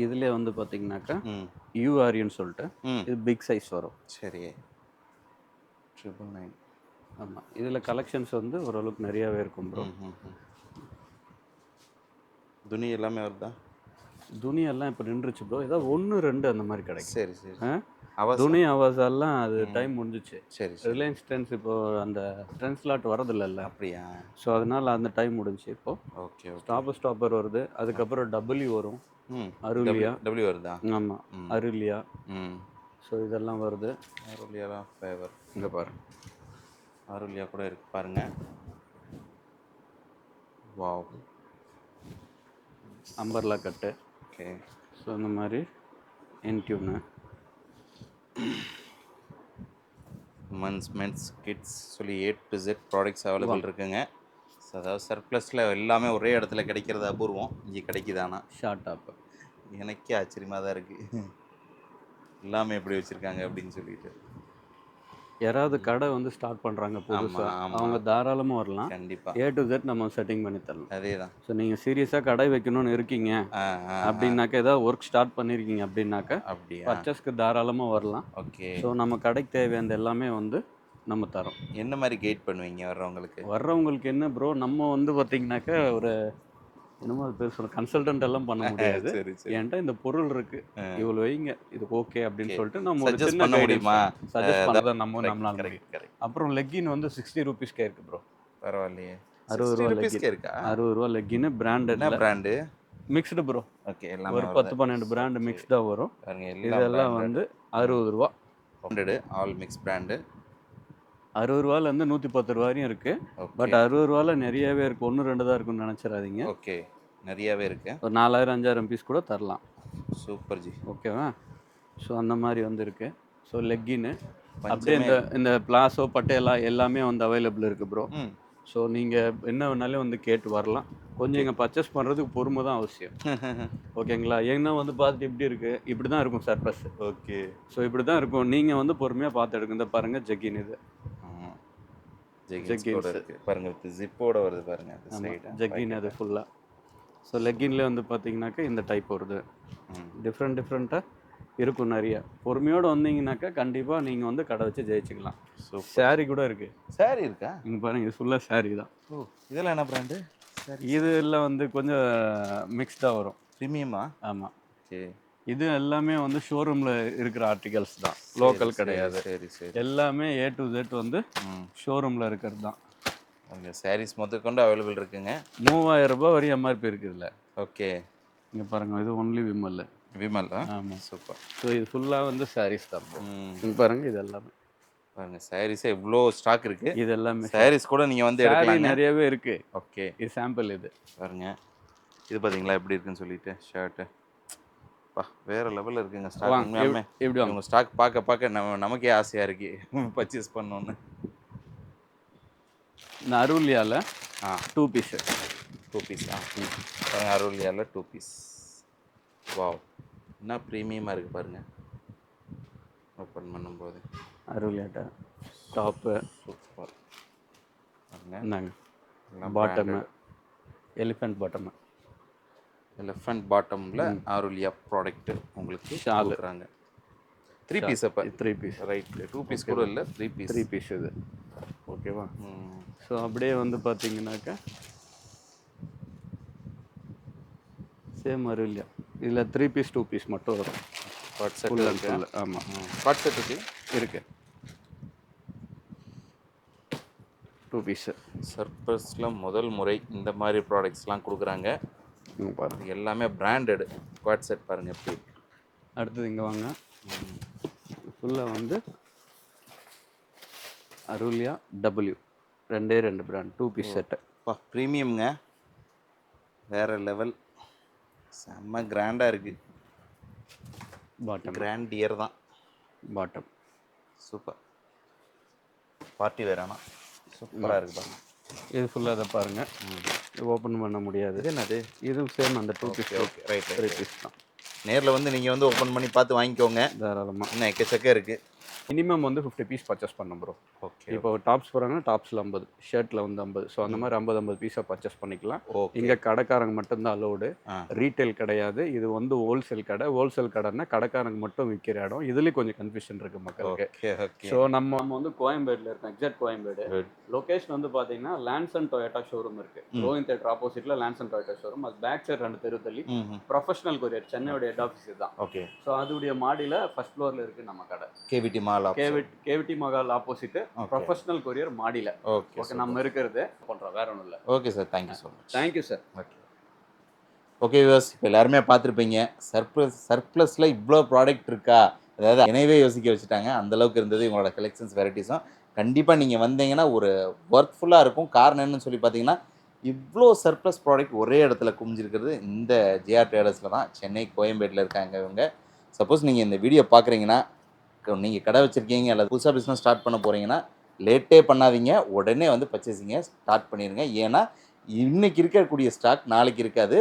இதில் வந்து பார்த்தீங்கன்னாக்கா யூஆர்யூன்னு சொல்லிட்டு இது பிக் சைஸ் வரும். சரி, 999. ஆமாம், இதில் கலெக்ஷன்ஸ் வந்து ஓரளவுக்கு நிறையாவே இருக்கும் ப்ரோ. துணி எல்லாமே வருதா? துணி எல்லாம் இப்போ நின்றுச்சு ப்ரோ, ஏதாவது 1 2 அந்த மாதிரி கிடைக்கும். சரி சரி. துணி அவசாலாம் அது டைம் முடிஞ்சிச்சு. சரி, ரிலையன்ஸ் ட்ரெண்ட்ஸ் இப்போ அந்த ட்ரெண்ட்ஸ் லாட் வரதில்ல. அப்படியா? ஸோ அதனால் அந்த டைம் முடிஞ்சிச்சு. இப்போ ஓகே, ஸ்டாப்பர் வருது, அதுக்கப்புறம் டபிள்யூ வரும். அருளியா டபிள்யூ வருதா? ஆமாம், அருளியா. ஸோ இதெல்லாம் வருது. அருளியாலாம் ஃபேவர் இங்கே பாரு, அருளியா கூட இருக்கு பாருங்க. Wow, umbrella cut. Okay. So இந்த மாதிரி இன்டியூனு மென்ஸ் கிட்ஸ் சொல்லி A to Z products available இருக்குங்க. ஸோ அதாவது சர்ப்ளஸில் எல்லாமே ஒரே இடத்துல கிடைக்கிறது அபூர்வம், இங்கே கிடைக்குதானா? ஷார்ட் டாப்பு எனக்கே ஆச்சரியமாக தான் இருக்குது, எல்லாமே எப்படி வச்சுருக்காங்க அப்படின்னு சொல்லிட்டு. யாராவது கடை வந்து ஸ்டார்ட் பண்ணுறாங்க புதுசாக, அவங்க தாராளமாக வரலாம். கண்டிப்பாக A to Z நம்ம செட்டிங் பண்ணி தரலாம். அதே தான். ஸோ நீங்கள் சீரியஸாக கடை வைக்கணும்னு இருக்கீங்க அப்படின்னாக்கா, ஏதாவது ஒர்க் ஸ்டார்ட் பண்ணியிருக்கீங்க அப்படின்னாக்கா, அப்படியா, பர்ச்சேஸ்க்கு தாராளமாக வரலாம். ஓகே. ஸோ நம்ம கடைக்கு தேவையான எல்லாமே வந்து நம்ம தரோம். என்ன மாதிரி கைட் பண்ணுவீங்க வர்றவங்களுக்கு? என்ன ப்ரோ, நம்ம வந்து பார்த்தீங்கன்னாக்கா ஒரு என்னமோ அது பேர் சொல்ல, கன்சல்டன்ட் எல்லாம் பண்ண முடியாது. என்கிட்ட இந்த பொருள் இருக்கு, இவ்வளோ வைங்க, இது ஓகே அப்படின்னு சொல்லிட்டு நம்ம ஒரு சின்ன பண்ண முடியுமா? சஜஸ்ட் பண்ணதை நம்மளால முடியும். அப்புறம் லெக்கின் வந்து 60 ரூபீஸ்க்கே இருக்கு ப்ரோ. பரவாயில்லையே, 60 ரூபா இருக்கா? 60 ரூபா legging. Brand mixed bro. Okay, ஒரு 10-12 பிராண்டு மிக்ஸ்டாக வரும். இதெல்லாம் வந்து 60 ரூபா. All mix brand. 60 ரூபாலேருந்து 110 ரூபா வரையும் இருக்கு. பட் 60 ரூபால நிறையவே இருக்கு, 1 2 தான் இருக்குன்னு நினைச்சிடாதீங்க. ஓகே, நிறையவே இருக்கு. ஒரு 4000-5000 பீஸ் கூட தரலாம். Super G. ஓகேவா? ஸோ அந்த மாதிரி வந்து இருக்கு. ஸோ லெக்கின்னு அப்படியே இந்த பிளாசோ பட்டேலா எல்லாமே வந்து அவைலபிள் இருக்கு ப்ரோ. ஸோ நீங்கள் என்ன வேணாலும் வந்து கேட்டு வரலாம். கொஞ்சம் இங்கே பர்ச்சேஸ் பண்ணுறதுக்கு பொறுமை தான் அவசியம். ஓகேங்களா? ஏன்னா வந்து பார்த்துட்டு இப்படி இருக்குது, இப்படி தான் இருக்கும் சர்ப்ளஸ். ஓகே. ஸோ இப்படி தான் இருக்கும், நீங்கள் வந்து பொறுமையாக பார்த்து எடுங்க. இந்த பாருங்கள் ஜெக்கின், இது பாருங்க, ஜிப்போட வருது பாருங்க, ஜெக்கின் அது ஃபுல்லாக. ஸோ லெக்கின்ல வந்து பார்த்தீங்கன்னாக்கா இந்த டைப் வருது, டிஃப்ரெண்ட்டாக இருக்கும் நிறைய. பொறுமையோடு வந்தீங்கன்னாக்கா கண்டிப்பாக நீங்கள் வந்து கடை வச்சு ஜெயிச்சுக்கலாம். சாரி கூட இருக்குது. சாரி இருக்கா? இங்கே பாருங்கள், இது ஃபுல்லாக சாரி தான். ஓ, இதெல்லாம் என்ன பிராண்டு? இதில் வந்து கொஞ்சம் மிக்ஸ்டாக வரும். ப்ரீமியமா? ஆமாம். சரி. இது எல்லாமே வந்து ஷோரூமில் இருக்கிற ஆர்டிகல்ஸ் தான், லோக்கல் கிடையாது. சரி சரி. எல்லாமே A to Z வந்து ஷோரூமில் இருக்கிறது தான். அங்கே சாரீஸ் முதற்கொண்டு அவைலபிள் இருக்குங்க. 3000 ரூபாய் வரையும் எம்ஆர்பி இருக்குதுல்ல. ஓகே. இங்கே பாருங்கள், இது ஒன்லி விமல். ஆமாம், சூப்பர். ஸோ இது ஃபுல்லாக வந்து சாரீஸ் தான். இங்கே பாருங்கள், இது எல்லாமே பாருங்கள், சாரீஸே இவ்வளோ ஸ்டாக் இருக்குது. இது எல்லாமே சாரீஸ் கூட நீங்கள் வந்து எடுக்கலாம், நிறையவே இருக்குது. ஓகே, இது சாம்பிள். இது பாருங்கள், இது பார்த்தீங்களா எப்படி இருக்குன்னு சொல்லிட்டு. ஷர்ட்டு வேறு லெவலில் இருக்குங்க ஸ்டாக். உண்மையாலுமே எப்படி உங்கள் ஸ்டாக் பார்க்க நமக்கே ஆசையாக இருக்குது பர்ச்சேஸ் பண்ணோன்னு. இந்த அருளியாவில் 2 பீஸ். 2 பீஸ். அருளியாவில் 2 பீஸ். வாவ், என்ன ப்ரீமியமாக இருக்குது பாருங்கள் ஓப்பன் பண்ணும்போது. அருளியாட்டா டாப்பு சூப்பர் பாருங்க. இந்தாங்க, எல்லாம் பாட்டமு எலிஃபெண்ட் பாட்டமு, எலிஃபண்ட் பாட்டமில் ஆருலியா ப்ராடக்ட்டு உங்களுக்கு ஷாலு. கொடுக்குறாங்க. 3 பீஸ் அப்போ 3 பீஸ் ரைட், 2 பீஸ் கூட இல்லை, 3 பீஸ். 3 பீஸ் இது. ஓகேவா? ஸோ அப்படியே வந்து பார்த்தீங்கன்னாக்கா சேம் அருளியா இதில் 3 பீஸ் 2 பீஸ் மட்டும் வரும். காட் செட் ஃபுல் அண்ட் இருக்கு. ஃபுல். ஆமாம், காட் செட் இருக்கு. இருக்கு 2 பீஸு. சர்ப்ளஸில் முதல் முறை இந்த மாதிரி ப்ராடக்ட்ஸ்லாம் கொடுக்குறாங்க. பாருங்க, இது எல்லாமே பிராண்டடு குவாட் செட் பாருங்கள் எப்படி இருக்கு. அடுத்தது இங்கே வாங்க. ஃபுல்லாக வந்து அருளியா டபிள்யூ 2 பிராண்ட் 2 பீஸ் செட்டு. ப்ரீமியம்ங்க, வேறு லெவல், செம்ம கிராண்டாக இருக்குது. பாட்டம் கிராண்ட் இயர் தான். பாட்டம் சூப்பர் பார்ட்டி வேற ஆனால் சூப்பராக இருக்குது பாருங்க. இது ஃபுல்லாக அதை பாருங்கள். இது ஓப்பன் பண்ண முடியாது. இது என்னது? இதுவும் சேம் அந்த 2 பீஸ். ஓகே ரைட் 3 பீஸ் தான். நேரில் வந்து நீங்கள் வந்து ஓப்பன் பண்ணி பார்த்து வாங்கிக்கோங்க. தாராளமாக. இன்னும் எக்கச்சக்கம் இருக்குது. மினிமம் வந்து 50 பீஸ் பர்ச்சேஸ் பண்ணணும் ப்ரோ. ஓகே. இப்போ டாப்ஸ் போகிறாங்கன்னா டாப்ஸில் 50, ஷர்ட்டில் வந்து 50. ஸோ அந்த மாதிரி 50 பீஸாக பர்ச்சேஸ் பண்ணிக்கலாம். இங்கே கடைக்காரங்க மட்டும்தான் அலோடு, ரீட்டைல் கிடையாது. இது வந்து ஹோல்சேல் கடை. ஹோல்சேல் கடைன்னா கடைக்காரங்க மட்டும் விற்கிற இடம். இதுலேயும் கொஞ்சம் கன்ஃபியூஷன் இருக்குது மக்களுக்கு. ஸோ நம்ம வந்து கோயம்பேடில் இருக்கோம், எக்ஸாக்ட் கோயம்பேடு. லொக்கேஷன் வந்து பார்த்தீங்கன்னா லான்சன் டொயோட்டா ஷோரூம் இருக்குது. ரோஹின் தேட்டர் ஆப்போசிட்டில் லான்சன் டொயோட்டா ஷோரூம். அது பேக் சைடு 2 தெரு தள்ளி ப்ரொஃபஷனல் கொரியர், சென்னையோட ஹெட் ஆஃபீஸ் தான். ஓகே. ஸோ அதோடைய மாடியில் ஃபர்ஸ்ட் ஃப்ளோரில் இருக்குது நம்ம கடை. Cavity mall, cavity Mahal opposite, professional courier மாடியில். ஓகே ஓகே, நம்ம இருக்கிறது பண்ணுறோம், வேற ஒன்றும் இல்லை. Okay sir, thank you so much. Thank you sir. Okay okay viewers, இப்போ எல்லாருமே பார்த்துருப்பீங்க சர்ப்ளஸில் இவ்வளோ ப்ராடக்ட் இருக்கா, அதாவது என்னையவே யோசிக்க வச்சுட்டாங்க. அந்தளவுக்கு இருந்தது இவங்களோட கலெக்ஷன்ஸ், வெரைட்டிஸும். கண்டிப்பாக நீங்கள் வந்தீங்கன்னா ஒரு ஒர்க்ஃபுல்லாக இருக்கும். காரணம் என்னன்னு சொல்லி பார்த்தீங்கன்னா, இவ்வளோ சர்ப்ளஸ் ப்ராடக்ட் ஒரே இடத்துல குமிஞ்சிருக்கிறது இந்த ஜேஆர் ட்ரேடர்ஸில் தான். சென்னை கோயம்பேட்டில் இருக்காங்க இவங்க. சப்போஸ் நீங்கள் இந்த வீடியோ பார்க்குறீங்கன்னா, நீங்கள் கடை வச்சுருக்கீங்க அல்லது புதுசாக பிஸ்னஸ் ஸ்டார்ட் பண்ண போகிறீங்கன்னா லேட்டே பண்ணாதீங்க, உடனே வந்து பர்ச்சேசிங்க ஸ்டார்ட் பண்ணிடுங்க. ஏன்னா இன்றைக்கி இருக்கக்கூடிய ஸ்டாக் நாளைக்கு இருக்காது.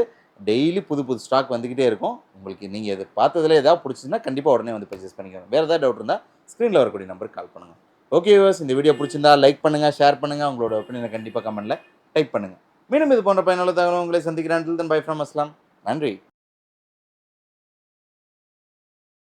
டெய்லி புது புது ஸ்டாக் வந்துக்கிட்டே இருக்கும். உங்களுக்கு நீங்கள் இது பார்த்ததில் ஏதாவது பிடிச்சிருந்தா கண்டிப்பாக உடனே வந்து பர்ச்சேஸ் பண்ணிக்கோங்க. வேறு ஏதாவது டவுட் இருந்தால் ஸ்க்ரீனில் வரக்கூடிய நம்பருக்கு கால் பண்ணுங்கள். ஓகே வியூவர்ஸ், இந்த வீடியோ பிடிச்சிருந்தா லைக் பண்ணுங்கள், ஷேர் பண்ணுங்கள், உங்களோட ஒப்பீனியனை கண்டிப்பாக கமெண்ட்டில் டைப் பண்ணுங்கள். மீண்டும் இது போன்ற பயனுள்ள தகவல் உங்களை சந்திக்கிறேன். பை ஃப்ரம் அஸ்லாம். நன்றி.